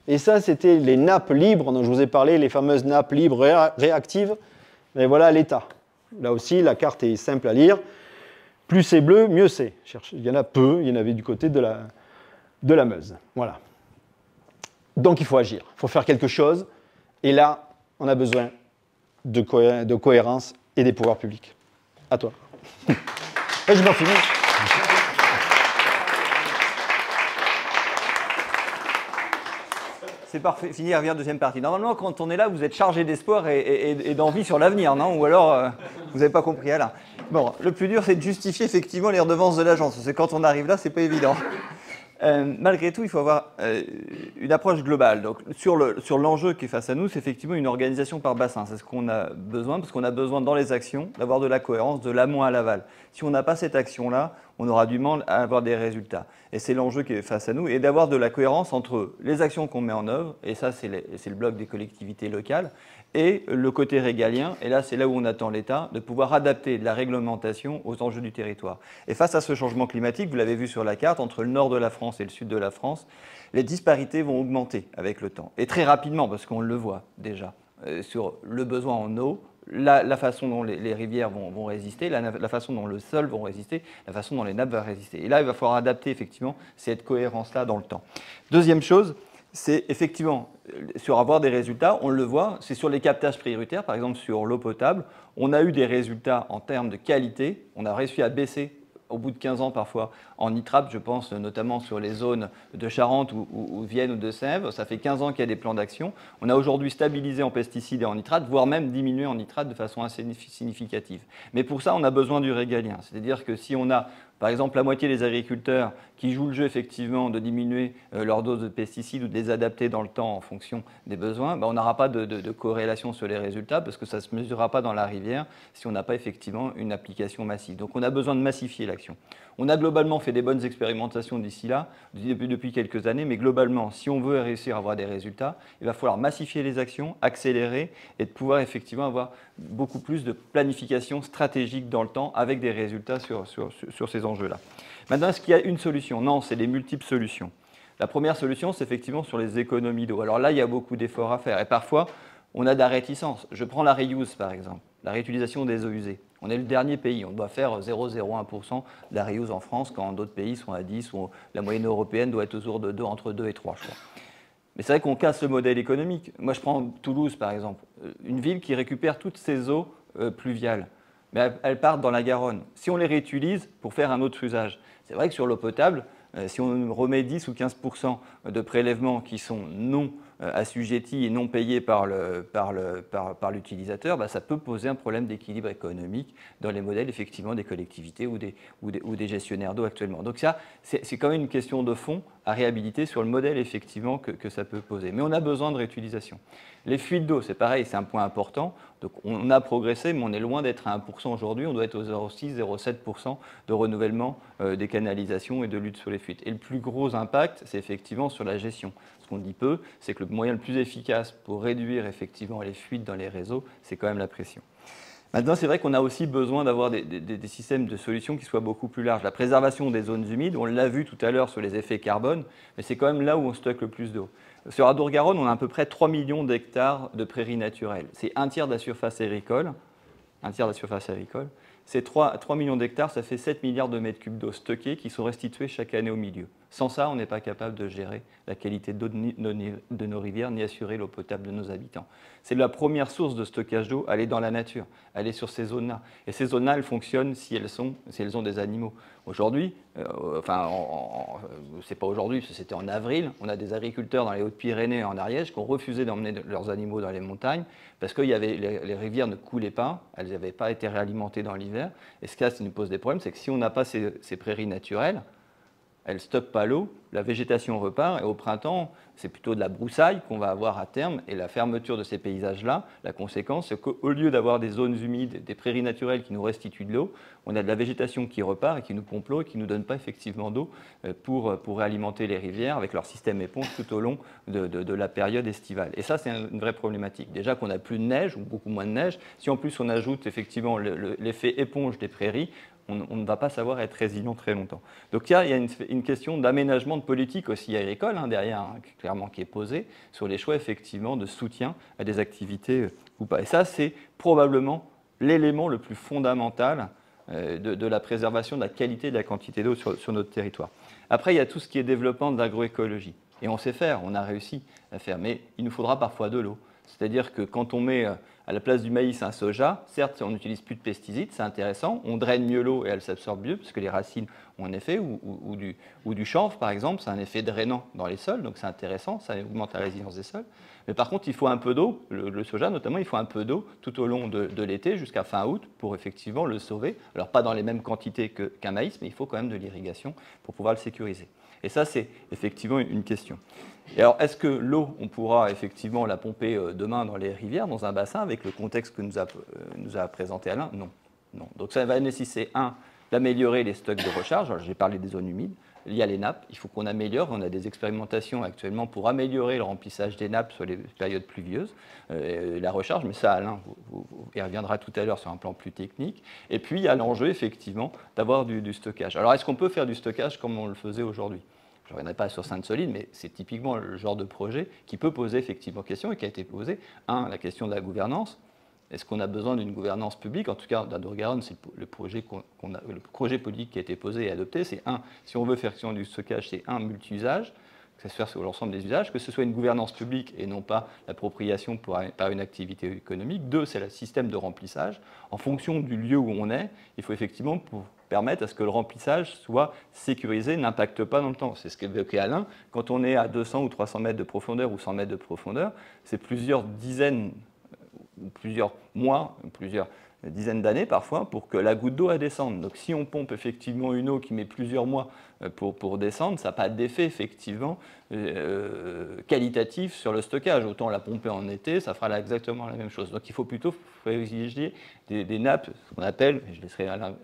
Et ça, c'était les nappes libres dont je vous ai parlé, les fameuses nappes libres réactives. Mais voilà l'état. Là aussi, la carte est simple à lire. Plus c'est bleu, mieux c'est. Il y en a peu, il y en avait du côté de la Meuse. Voilà. Donc il faut agir, il faut faire quelque chose. Et là, on a besoin de cohérence et des pouvoirs publics. À toi. Et je m'en finis. C'est parfait, fini, revient deuxième partie. Normalement, quand on est là, vous êtes chargé d'espoir et d'envie sur l'avenir, non? Ou alors, vous n'avez pas compris, Alain. Bon, le plus dur, c'est de justifier effectivement les redevances de l'agence. Parce que quand on arrive là, c'est pas évident. Malgré tout, il faut avoir une approche globale. Donc, sur l'enjeu qui est face à nous, c'est effectivement une organisation par bassin. C'est ce qu'on a besoin, parce qu'on a besoin dans les actions d'avoir de la cohérence de l'amont à l'aval. Si on n'a pas cette action-là, on aura du mal à avoir des résultats. Et c'est l'enjeu qui est face à nous, et d'avoir de la cohérence entre les actions qu'on met en œuvre, et ça c'est le bloc des collectivités locales, et le côté régalien, et là c'est là où on attend l'État, de pouvoir adapter de la réglementation aux enjeux du territoire. Et face à ce changement climatique, vous l'avez vu sur la carte, entre le nord de la France et le sud de la France, les disparités vont augmenter avec le temps. Et très rapidement, parce qu'on le voit déjà, sur le besoin en eau, la façon dont les rivières vont résister, la façon dont le sol va résister, la façon dont les nappes vont résister. Et là, il va falloir adapter effectivement cette cohérence-là dans le temps. Deuxième chose, c'est effectivement, sur avoir des résultats, on le voit, c'est sur les captages prioritaires, par exemple sur l'eau potable, on a eu des résultats en termes de qualité, on a réussi à baisser au bout de 15 ans parfois en nitrate, je pense notamment sur les zones de Charente ou Vienne ou de Sèvres, ça fait 15 ans qu'il y a des plans d'action. On a aujourd'hui stabilisé en pesticides et en nitrate, voire même diminué en nitrate de façon assez significative. Mais pour ça, on a besoin du régalien, c'est-à-dire que si on a par exemple la moitié des agriculteurs qui jouent le jeu effectivement de diminuer leur dose de pesticides ou de les adapter dans le temps en fonction des besoins, on n'aura pas de corrélation sur les résultats parce que ça ne se mesurera pas dans la rivière si on n'a pas effectivement une application massive. Donc on a besoin de massifier l'action. On a globalement fait des bonnes expérimentations d'ici là, depuis quelques années, mais globalement, si on veut réussir à avoir des résultats, il va falloir massifier les actions, accélérer et de pouvoir effectivement avoir beaucoup plus de planification stratégique dans le temps avec des résultats sur ces enjeux-là. Maintenant, est-ce qu'il y a une solution? Non, c'est des multiples solutions. La première solution, c'est effectivement sur les économies d'eau. Alors là, il y a beaucoup d'efforts à faire et parfois, on a de la réticence. Je prends la reuse par exemple, la réutilisation des eaux usées. On est le dernier pays, on doit faire 0,01% de la reuse en France quand d'autres pays sont à 10 ou la moyenne européenne doit être autour de entre 2 et 3, je crois. Mais c'est vrai qu'on casse le modèle économique. Moi, je prends Toulouse par exemple, une ville qui récupère toutes ses eaux pluviales. Mais elles partent dans la Garonne. Si on les réutilise pour faire un autre usage, c'est vrai que sur l'eau potable, si on remet 10 ou 15% de prélèvements qui sont non assujettis et non payés par l'utilisateur, ça peut poser un problème d'équilibre économique dans les modèles effectivement des collectivités ou des gestionnaires d'eau actuellement. Donc ça, c'est quand même une question de fond à réhabiliter sur le modèle effectivement que ça peut poser. Mais on a besoin de réutilisation. Les fuites d'eau, c'est pareil, c'est un point important. Donc on a progressé, mais on est loin d'être à 1% aujourd'hui. On doit être aux 0,6, 0,7% de renouvellement des canalisations et de lutte sur les fuites. Et le plus gros impact, c'est effectivement sur la gestion. Ce qu'on dit peu, c'est que le moyen le plus efficace pour réduire effectivement les fuites dans les réseaux, c'est quand même la pression. Maintenant, c'est vrai qu'on a aussi besoin d'avoir des systèmes de solutions qui soient beaucoup plus larges. La préservation des zones humides, on l'a vu tout à l'heure sur les effets carbone, mais c'est quand même là où on stocke le plus d'eau. Sur Adour-Garonne, on a à peu près 3 millions d'hectares de prairies naturelles. C'est un tiers de la surface agricole. Un tiers de la surface agricole. Ces 3 millions d'hectares, ça fait 7 milliards de mètres cubes d'eau stockés qui sont restitués chaque année au milieu. Sans ça, on n'est pas capable de gérer la qualité d'eau de nos rivières ni assurer l'eau potable de nos habitants. C'est la première source de stockage d'eau, elle est dans la nature, elle est sur ces zones-là. Et ces zones-là, elles fonctionnent si elles ont des animaux. Aujourd'hui, c'est pas aujourd'hui, c'était en avril, on a des agriculteurs dans les Hautes-Pyrénées et en Ariège qui ont refusé d'emmener leurs animaux dans les montagnes parce que les rivières ne coulaient pas, elles n'avaient pas été réalimentées dans l'hiver. Et ce qui nous pose des problèmes, c'est que si on n'a pas ces prairies naturelles, elles ne stockent pas l'eau, la végétation repart et au printemps, c'est plutôt de la broussaille qu'on va avoir à terme et la fermeture de ces paysages-là, la conséquence, c'est qu'au lieu d'avoir des zones humides, des prairies naturelles qui nous restituent de l'eau, on a de la végétation qui repart et qui nous pompe l'eau et qui ne nous donne pas effectivement d'eau pour réalimenter les rivières avec leur système éponge tout au long de la période estivale. Et ça, c'est une vraie problématique. Déjà qu'on n'a plus de neige ou beaucoup moins de neige, si en plus on ajoute effectivement l'effet éponge des prairies, on ne va pas savoir être résilient très longtemps. Donc il y a une question d'aménagement de politique aussi agricole derrière, clairement, qui est posée sur les choix effectivement de soutien à des activités ou pas. Et ça, c'est probablement l'élément le plus fondamental de la préservation de la qualité et de la quantité d'eau sur notre territoire. Après, il y a tout ce qui est développement de l'agroécologie. Et on sait faire, on a réussi à faire, mais il nous faudra parfois de l'eau. C'est-à-dire que quand on met à la place du maïs un soja, certes, on n'utilise plus de pesticides, c'est intéressant, on draine mieux l'eau et elle s'absorbe mieux, parce que les racines ont un effet, ou du chanvre, par exemple, c'est un effet drainant dans les sols, donc c'est intéressant, ça augmente la résilience des sols. Mais par contre, il faut un peu d'eau, le soja notamment, il faut un peu d'eau tout au long de l'été jusqu'à fin août pour effectivement le sauver. Alors pas dans les mêmes quantités qu'un maïs, mais il faut quand même de l'irrigation pour pouvoir le sécuriser. Et ça, c'est effectivement une question. Et alors, est-ce que l'eau, on pourra effectivement la pomper demain dans les rivières, dans un bassin, avec le contexte que nous a présenté Alain? Non. Non. Donc ça va nécessiter, d'améliorer les stocks de recharge. J'ai parlé des zones humides. Il y a les nappes, il faut qu'on améliore. On a des expérimentations actuellement pour améliorer le remplissage des nappes sur les périodes pluvieuses, la recharge, mais ça, Alain y reviendra tout à l'heure sur un plan plus technique. Et puis, il y a l'enjeu, effectivement, d'avoir du stockage. Alors, est-ce qu'on peut faire du stockage comme on le faisait aujourd'hui? Je ne reviendrai pas sur Sainte-Soline, mais c'est typiquement le genre de projet qui peut poser effectivement question et qui a été posé. La question de la gouvernance. Est-ce qu'on a besoin d'une gouvernance publique? En tout cas, d'Adour-Garonne, c'est le projet le projet politique qui a été posé et adopté. C'est si on veut faire du stockage, c'est multi-usage, que ça se fasse sur l'ensemble des usages, que ce soit une gouvernance publique et non pas l'appropriation par une activité économique. 2, c'est le système de remplissage. En fonction du lieu où on est, il faut effectivement permettre à ce que le remplissage soit sécurisé, n'impacte pas dans le temps. C'est ce qu'évoquait Alain. Quand on est à 200 ou 300 mètres de profondeur ou 100 mètres de profondeur, c'est plusieurs dizaines plusieurs mois, plusieurs dizaines d'années parfois, pour que la goutte d'eau descende. Donc si on pompe effectivement une eau qui met plusieurs mois pour descendre, ça n'a pas d'effet effectivement qualitatif sur le stockage. Autant la pomper en été, ça fera exactement la même chose. Donc il faut plutôt privilégier des nappes, ce qu'on appelle, je laisserai Alain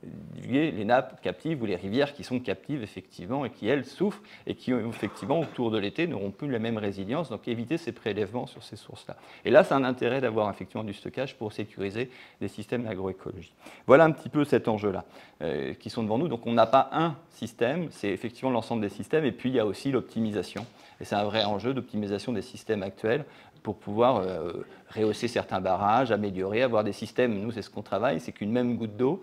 divulguer, les nappes captives ou les rivières qui sont captives effectivement et qui elles souffrent et qui effectivement autour de l'été n'auront plus la même résilience. Donc éviter ces prélèvements sur ces sources-là. Et là, c'est un intérêt d'avoir effectivement du stockage pour sécuriser des systèmes d'agroécologie. Voilà un petit peu cet enjeu-là qui sont devant nous. Donc on n'a pas un système, c'est effectivement l'ensemble des systèmes, et puis il y a aussi l'optimisation. Et c'est un vrai enjeu d'optimisation des systèmes actuels pour pouvoir rehausser certains barrages, améliorer, avoir des systèmes, nous c'est ce qu'on travaille, c'est qu'une même goutte d'eau,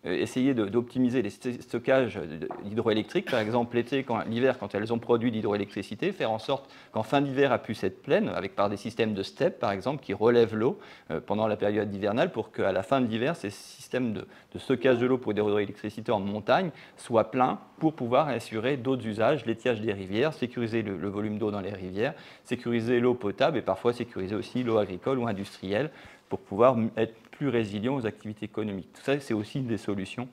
essayer d'optimiser les stockages hydroélectriques, par exemple l'été, l'hiver, quand elles ont produit d'hydroélectricité, faire en sorte qu'en fin d'hiver, elle puisse être pleine, par des systèmes de STEP, par exemple, qui relèvent l'eau pendant la période hivernale, pour qu'à la fin de l'hiver, ces systèmes de stockage de l'eau pour l'hydroélectricité en montagne soient pleins pour pouvoir assurer d'autres usages, l'étiage des rivières, sécuriser le volume d'eau dans les rivières, sécuriser l'eau potable et parfois sécuriser aussi l'eau agricole ou industrielle pour pouvoir être plus résilient aux activités économiques. Tout ça, c'est aussi une des solutions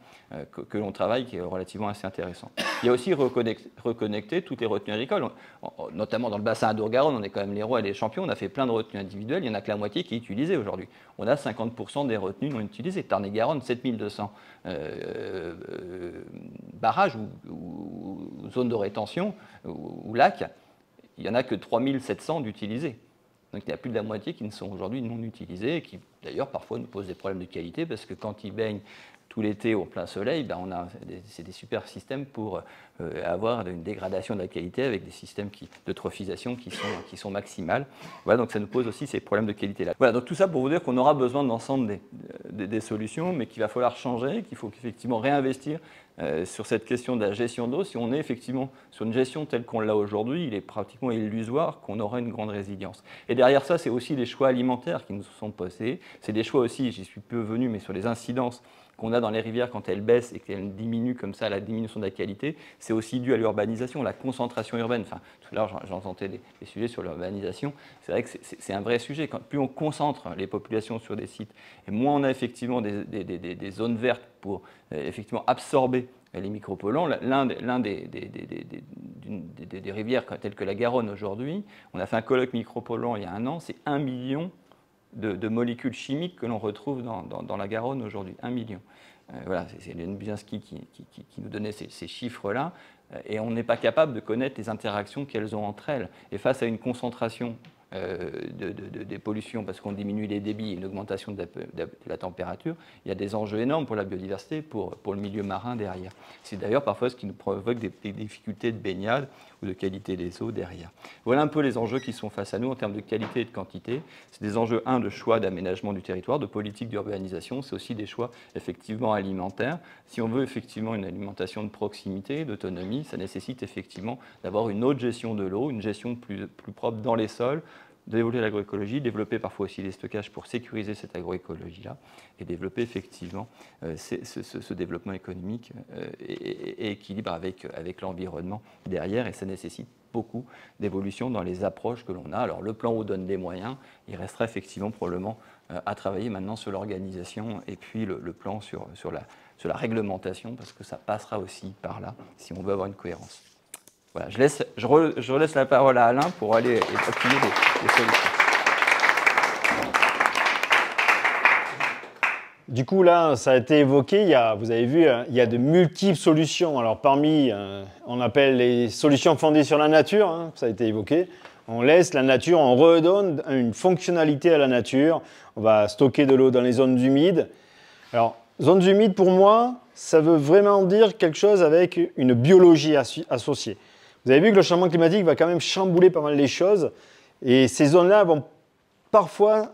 que l'on travaille qui est relativement assez intéressant. Il y a aussi reconnecter toutes les retenues agricoles, notamment dans le bassin Adour-Garonne, on est quand même les rois et les champions, on a fait plein de retenues individuelles, il n'y en a que la moitié qui est utilisée aujourd'hui. On a 50% des retenues non utilisées. Tarn-et-Garonne, 7200 barrages ou zones de rétention ou lacs, il n'y en a que 3700 d'utilisés. Donc il y a plus de la moitié qui ne sont aujourd'hui non utilisés et qui d'ailleurs parfois nous posent des problèmes de qualité parce que quand ils baignent tout l'été au plein soleil, ben c'est des super systèmes pour avoir une dégradation de la qualité avec des systèmes d'eutrophisation qui sont maximales. Voilà, donc ça nous pose aussi ces problèmes de qualité-là. Voilà, donc tout ça pour vous dire qu'on aura besoin de l'ensemble des solutions, mais qu'il va falloir changer, qu'il faut effectivement réinvestir sur cette question de la gestion d'eau. Si on est effectivement sur une gestion telle qu'on l'a aujourd'hui, il est pratiquement illusoire qu'on aura une grande résilience. Et derrière ça, c'est aussi des choix alimentaires qui nous sont posés. C'est des choix aussi, j'y suis peu venu, mais sur les incidences qu'on a dans les rivières quand elles baissent et qu'elles diminuent comme ça, la diminution de la qualité, c'est aussi dû à l'urbanisation, la concentration urbaine. Enfin, tout à l'heure, j'entendais des sujets sur l'urbanisation. C'est vrai que c'est un vrai sujet. Plus on concentre les populations sur des sites, et moins on a effectivement des zones vertes pour effectivement absorber les micropolluants. L'un des rivières telles que la Garonne aujourd'hui, on a fait un colloque micropolluant il y a 1 an, c'est 1 million de molécules chimiques que l'on retrouve dans la Garonne aujourd'hui, 1 million. Voilà, c'est Léon Buzinski qui nous donnait ces chiffres-là, et on n'est pas capable de connaître les interactions qu'elles ont entre elles. Et face à une concentration des pollutions, parce qu'on diminue les débits et une augmentation de la température, il y a des enjeux énormes pour la biodiversité, pour le milieu marin derrière. C'est d'ailleurs parfois ce qui nous provoque des difficultés de baignade ou de qualité des eaux derrière. Voilà un peu les enjeux qui sont face à nous en termes de qualité et de quantité. C'est des enjeux, de choix d'aménagement du territoire, de politique d'urbanisation, c'est aussi des choix effectivement alimentaires. Si on veut effectivement une alimentation de proximité, d'autonomie, ça nécessite effectivement d'avoir une autre gestion de l'eau, une gestion plus propre dans les sols, développer l'agroécologie, développer parfois aussi les stockages pour sécuriser cette agroécologie-là et développer effectivement ce développement économique et équilibre avec l'environnement derrière. Et ça nécessite beaucoup d'évolution dans les approches que l'on a. Alors le plan eau donne des moyens, il restera effectivement probablement à travailler maintenant sur l'organisation et puis le plan sur la réglementation, parce que ça passera aussi par là si on veut avoir une cohérence. Voilà, je laisse la parole à Alain pour aller appuyer les solutions. Du coup, là, ça a été évoqué, vous avez vu, il y a de multiples solutions. Alors parmi, on appelle les solutions fondées sur la nature, hein, ça a été évoqué. On laisse la nature, on redonne une fonctionnalité à la nature. On va stocker de l'eau dans les zones humides. Alors, zones humides, pour moi, ça veut vraiment dire quelque chose avec une biologie associée. Vous avez vu que le changement climatique va quand même chambouler pas mal les choses. Et ces zones-là vont parfois,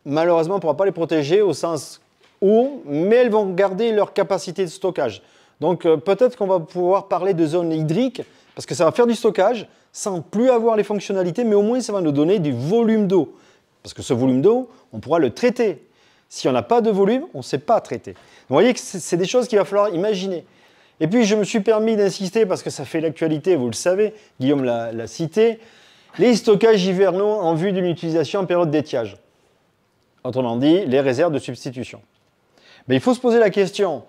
malheureusement, on ne pourra pas les protéger au sens eau, mais elles vont garder leur capacité de stockage. Donc peut-être qu'on va pouvoir parler de zones hydriques, parce que ça va faire du stockage sans plus avoir les fonctionnalités, mais au moins ça va nous donner du volume d'eau. Parce que ce volume d'eau, on pourra le traiter. Si on n'a pas de volume, on ne sait pas traiter. Vous voyez que c'est des choses qu'il va falloir imaginer. Et puis, je me suis permis d'insister, parce que ça fait l'actualité, vous le savez, Guillaume l'a cité, les stockages hivernaux en vue d'une utilisation en période d'étiage. Autrement dit, les réserves de substitution. Mais il faut se poser la question,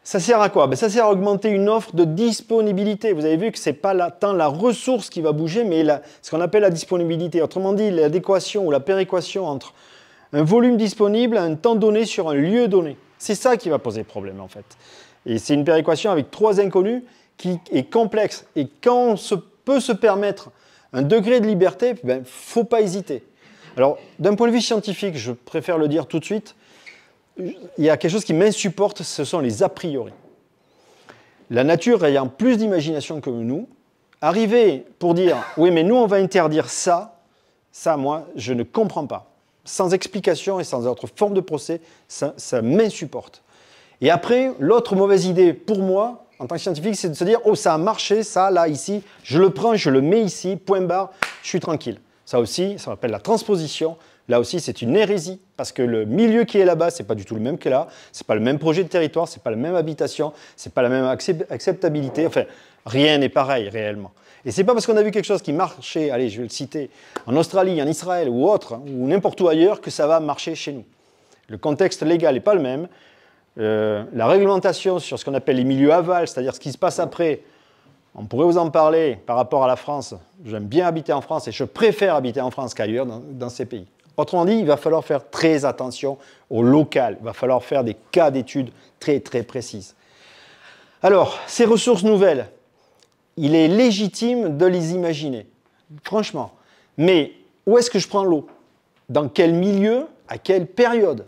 ça sert à quoi? Ça sert à augmenter une offre de disponibilité. Vous avez vu que ce n'est pas tant la ressource qui va bouger, mais ce qu'on appelle la disponibilité. Autrement dit, l'adéquation ou la péréquation entre un volume disponible à un temps donné sur un lieu donné. C'est ça qui va poser problème, en fait. Et c'est une péréquation avec 3 inconnus qui est complexe. Et quand on peut se permettre un degré de liberté, il ne faut pas hésiter. Alors, d'un point de vue scientifique, je préfère le dire tout de suite, il y a quelque chose qui m'insupporte, ce sont les a priori. La nature ayant plus d'imagination que nous, arriver pour dire « oui, mais nous, on va interdire ça », moi, je ne comprends pas. Sans explication et sans autre forme de procès, ça m'insupporte. Et après, l'autre mauvaise idée pour moi, en tant que scientifique, c'est de se dire « oh, ça a marché, ça, là, ici, je le prends, je le mets ici, point barre, je suis tranquille ». Ça aussi, ça s'appelle la transposition. Là aussi, c'est une hérésie, parce que le milieu qui est là-bas, ce n'est pas du tout le même que là, ce n'est pas le même projet de territoire, ce n'est pas la même habitation, ce n'est pas la même acceptabilité, enfin, rien n'est pareil réellement. Et ce n'est pas parce qu'on a vu quelque chose qui marchait, allez, je vais le citer, en Australie, en Israël ou autre, ou n'importe où ailleurs, que ça va marcher chez nous. Le contexte légal n'est pas le même. La réglementation sur ce qu'on appelle les milieux aval, c'est-à-dire ce qui se passe après, on pourrait vous en parler par rapport à la France. J'aime bien habiter en France et je préfère habiter en France qu'ailleurs dans ces pays. Autrement dit, il va falloir faire très attention au local. Il va falloir faire des cas d'études très, très précises. Alors, ces ressources nouvelles, il est légitime de les imaginer, franchement. Mais où est-ce que je prends l'eau? Dans quel milieu? À quelle période?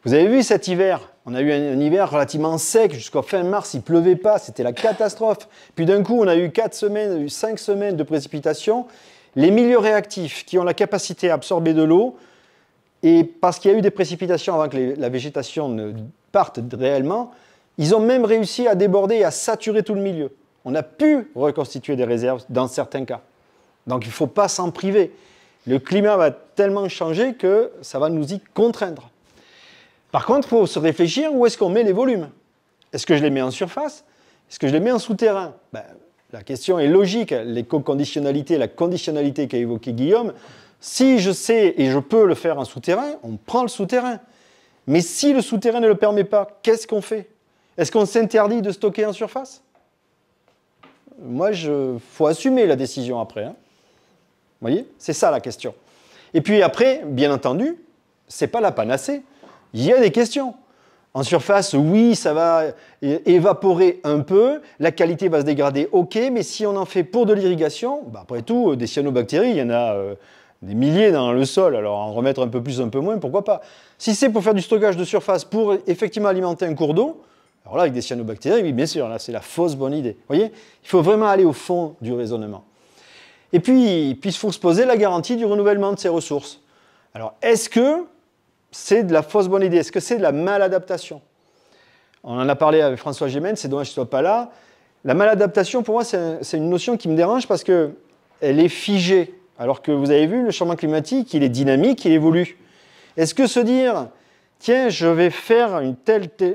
Vous avez vu cet hiver, on a eu un hiver relativement sec, jusqu'à fin mars, il ne pleuvait pas, c'était la catastrophe. Puis d'un coup, on a eu 4 semaines, 5 semaines de précipitations. Les milieux réactifs qui ont la capacité à absorber de l'eau, et parce qu'il y a eu des précipitations avant que la végétation ne parte réellement, ils ont même réussi à déborder et à saturer tout le milieu. On a pu reconstituer des réserves dans certains cas. Donc il ne faut pas s'en priver. Le climat va tellement changer que ça va nous y contraindre. Par contre, il faut se réfléchir où est-ce qu'on met les volumes. Est-ce que je les mets en surface? Est-ce que je les mets en souterrain? La question est logique. L'éco-conditionnalité, la conditionnalité qu'a évoqué Guillaume, si je sais et je peux le faire en souterrain, on prend le souterrain. Mais si le souterrain ne le permet pas, qu'est-ce qu'on fait? Est-ce qu'on s'interdit de stocker en surface? Moi, il faut assumer la décision après. Hein. Vous voyez? C'est ça la question. Et puis après, bien entendu, ce n'est pas la panacée. Il y a des questions. En surface, oui, ça va évaporer un peu, la qualité va se dégrader, ok, mais si on en fait pour de l'irrigation, après tout, des cyanobactéries, il y en a des milliers dans le sol, alors en remettre un peu plus, un peu moins, pourquoi pas? Si c'est pour faire du stockage de surface, pour effectivement alimenter un cours d'eau, alors là, avec des cyanobactéries, oui, bien sûr, là, c'est la fausse bonne idée. Vous voyez? Il faut vraiment aller au fond du raisonnement. Et puis il faut se poser la garantie du renouvellement de ces ressources. Alors, est-ce que c'est de la fausse bonne idée? Est-ce que c'est de la maladaptation? On en a parlé avec François Gémen, c'est dommage qu'il ne soit pas là. La maladaptation, pour moi, c'est une notion qui me dérange parce qu'elle est figée. Alors que vous avez vu, le changement climatique, il est dynamique, il évolue. Est-ce que se dire, tiens, je vais faire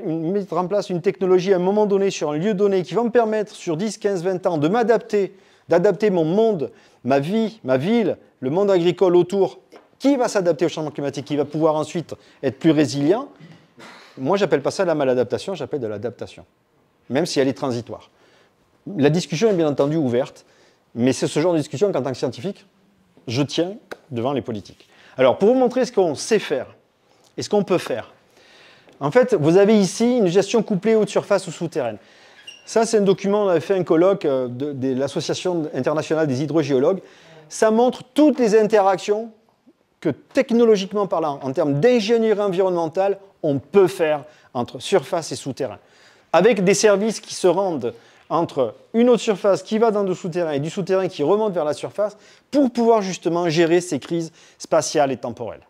mettre en place une technologie à un moment donné, sur un lieu donné, qui va me permettre, sur 10, 15, 20 ans, de m'adapter, d'adapter mon monde, ma vie, ma ville, le monde agricole autour, qui va s'adapter au changement climatique, qui va pouvoir ensuite être plus résilient? Moi, je n'appelle pas ça de la maladaptation, j'appelle de l'adaptation, même si elle est transitoire. La discussion est bien entendu ouverte, mais c'est ce genre de discussion qu'en tant que scientifique, je tiens devant les politiques. Alors, pour vous montrer ce qu'on sait faire et ce qu'on peut faire, en fait, vous avez ici une gestion couplée haute surface ou souterraine. Ça, c'est un document, on avait fait un colloque de l'Association internationale des hydrogéologues. Ça montre toutes les interactions que technologiquement parlant, en termes d'ingénierie environnementale, on peut faire entre surface et souterrain. Avec des services qui se rendent entre une autre surface qui va dans le souterrain et du souterrain qui remonte vers la surface pour pouvoir justement gérer ces crises spatiales et temporelles.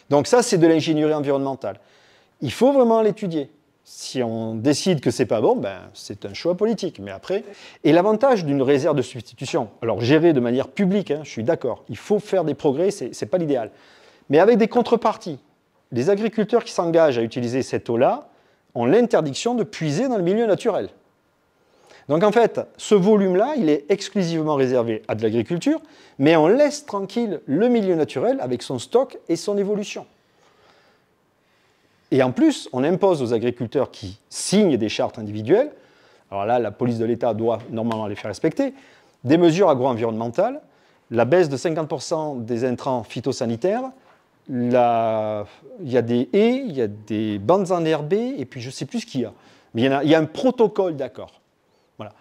Donc ça, c'est de l'ingénierie environnementale. Il faut vraiment l'étudier. Si on décide que ce n'est pas bon, c'est un choix politique. Mais après, et l'avantage d'une réserve de substitution, alors gérée de manière publique, je suis d'accord, il faut faire des progrès, ce n'est pas l'idéal. Mais avec des contreparties, les agriculteurs qui s'engagent à utiliser cette eau-là ont l'interdiction de puiser dans le milieu naturel. Donc en fait, ce volume-là, il est exclusivement réservé à de l'agriculture, mais on laisse tranquille le milieu naturel avec son stock et son évolution. Et en plus, on impose aux agriculteurs qui signent des chartes individuelles, alors là, la police de l'État doit normalement les faire respecter, des mesures agro-environnementales, la baisse de 50% des intrants phytosanitaires, il y a des haies, il y a des bandes enherbées, et puis je ne sais plus ce qu'il y a. Mais il y a un protocole d'accord. Voilà.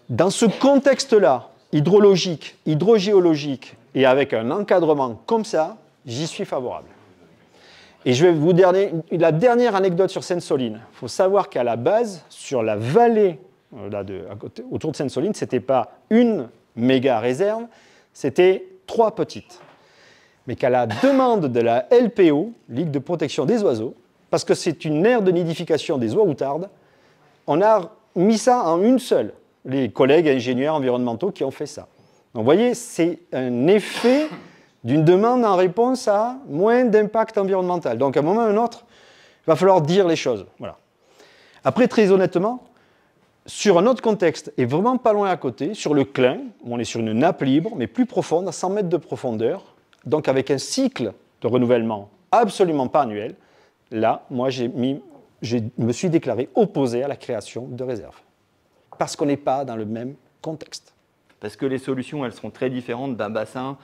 Dans ce contexte-là, hydrologique, hydrogéologique, et avec un encadrement comme ça, j'y suis favorable. Et je vais vous donner la dernière anecdote sur Sainte-Soline. Il faut savoir qu'à la base, sur la vallée autour de Sainte-Soline, ce n'était pas une méga réserve, c'était 3 petites. Mais qu'à la demande de la LPO, Ligue de protection des oiseaux, parce que c'est une aire de nidification des oies outardes, on a mis ça en une seule. Les collègues ingénieurs environnementaux qui ont fait ça. Donc vous voyez, c'est un effet d'une demande en réponse à moins d'impact environnemental. Donc, à un moment ou à un autre, il va falloir dire les choses. Voilà. Après, très honnêtement, sur un autre contexte, et vraiment pas loin à côté, sur le Clin, où on est sur une nappe libre, mais plus profonde, à 100 mètres de profondeur, donc avec un cycle de renouvellement absolument pas annuel, là, moi, je me suis déclaré opposé à la création de réserves. Parce qu'on n'est pas dans le même contexte. Parce que les solutions, elles seront très différentes d'un bassin,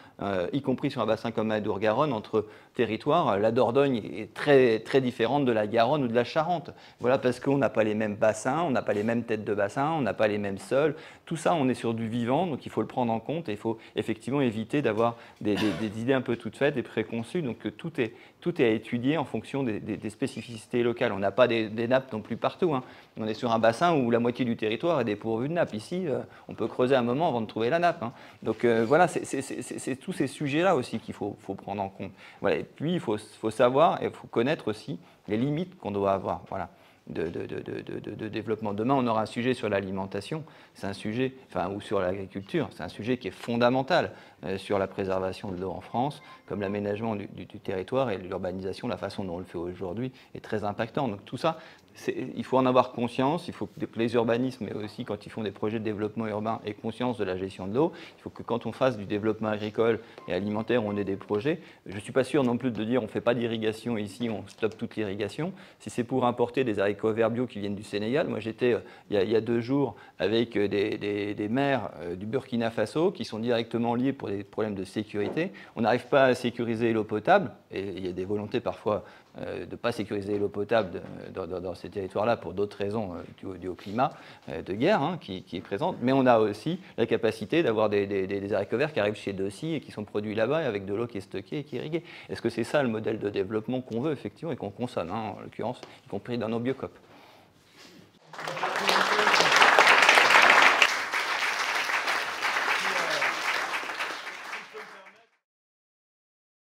y compris sur un bassin comme Adour-Garonne, entre territoires. La Dordogne est très, très différente de la Garonne ou de la Charente. Voilà, parce qu'on n'a pas les mêmes bassins, on n'a pas les mêmes têtes de bassin, on n'a pas les mêmes sols. tout ça, on est sur du vivant, donc il faut le prendre en compte et il faut effectivement éviter d'avoir des idées un peu toutes faites, des préconçues. Donc tout est à étudier en fonction des spécificités locales. On n'a pas des nappes non plus partout, hein. On est sur un bassin où la moitié du territoire est dépourvu de nappes. Ici, on peut creuser un moment avant de trouver la nappe, hein. Donc voilà, c'est tous ces sujets-là aussi qu'il faut prendre en compte. Voilà. Et puis il faut savoir et il faut connaître aussi les limites qu'on doit avoir. Voilà. De développement. Demain, on aura un sujet sur l'alimentation, c'est un sujet, ou sur l'agriculture, c'est un sujet qui est fondamental sur la préservation de l'eau en France, comme l'aménagement du territoire et l'urbanisation, la façon dont on le fait aujourd'hui est très impactant. Donc tout ça, il faut en avoir conscience, il faut que les urbanismes, mais aussi quand ils font des projets de développement urbain, aient conscience de la gestion de l'eau. Il faut que quand on fasse du développement agricole et alimentaire, on ait des projets. Je ne suis pas sûr non plus de dire on ne fait pas d'irrigation ici, on stoppe toute l'irrigation. Si c'est pour importer des haricots verts bio qui viennent du Sénégal, moi j'étais il y a 2 jours avec des maires du Burkina Faso qui sont directement liés pour des problèmes de sécurité. On n'arrive pas à sécuriser l'eau potable et il y a des volontés parfois de ne pas sécuriser l'eau potable dans ces territoires-là pour d'autres raisons dues au climat de guerre, hein, qui est présente. Mais on a aussi la capacité d'avoir des haricots verts qui arrivent chez Dossi et qui sont produits là-bas avec de l'eau qui est stockée et qui est irriguée. Est-ce que c'est ça le modèle de développement qu'on veut effectivement et qu'on consomme, hein, en l'occurrence, y compris dans nos biocopes?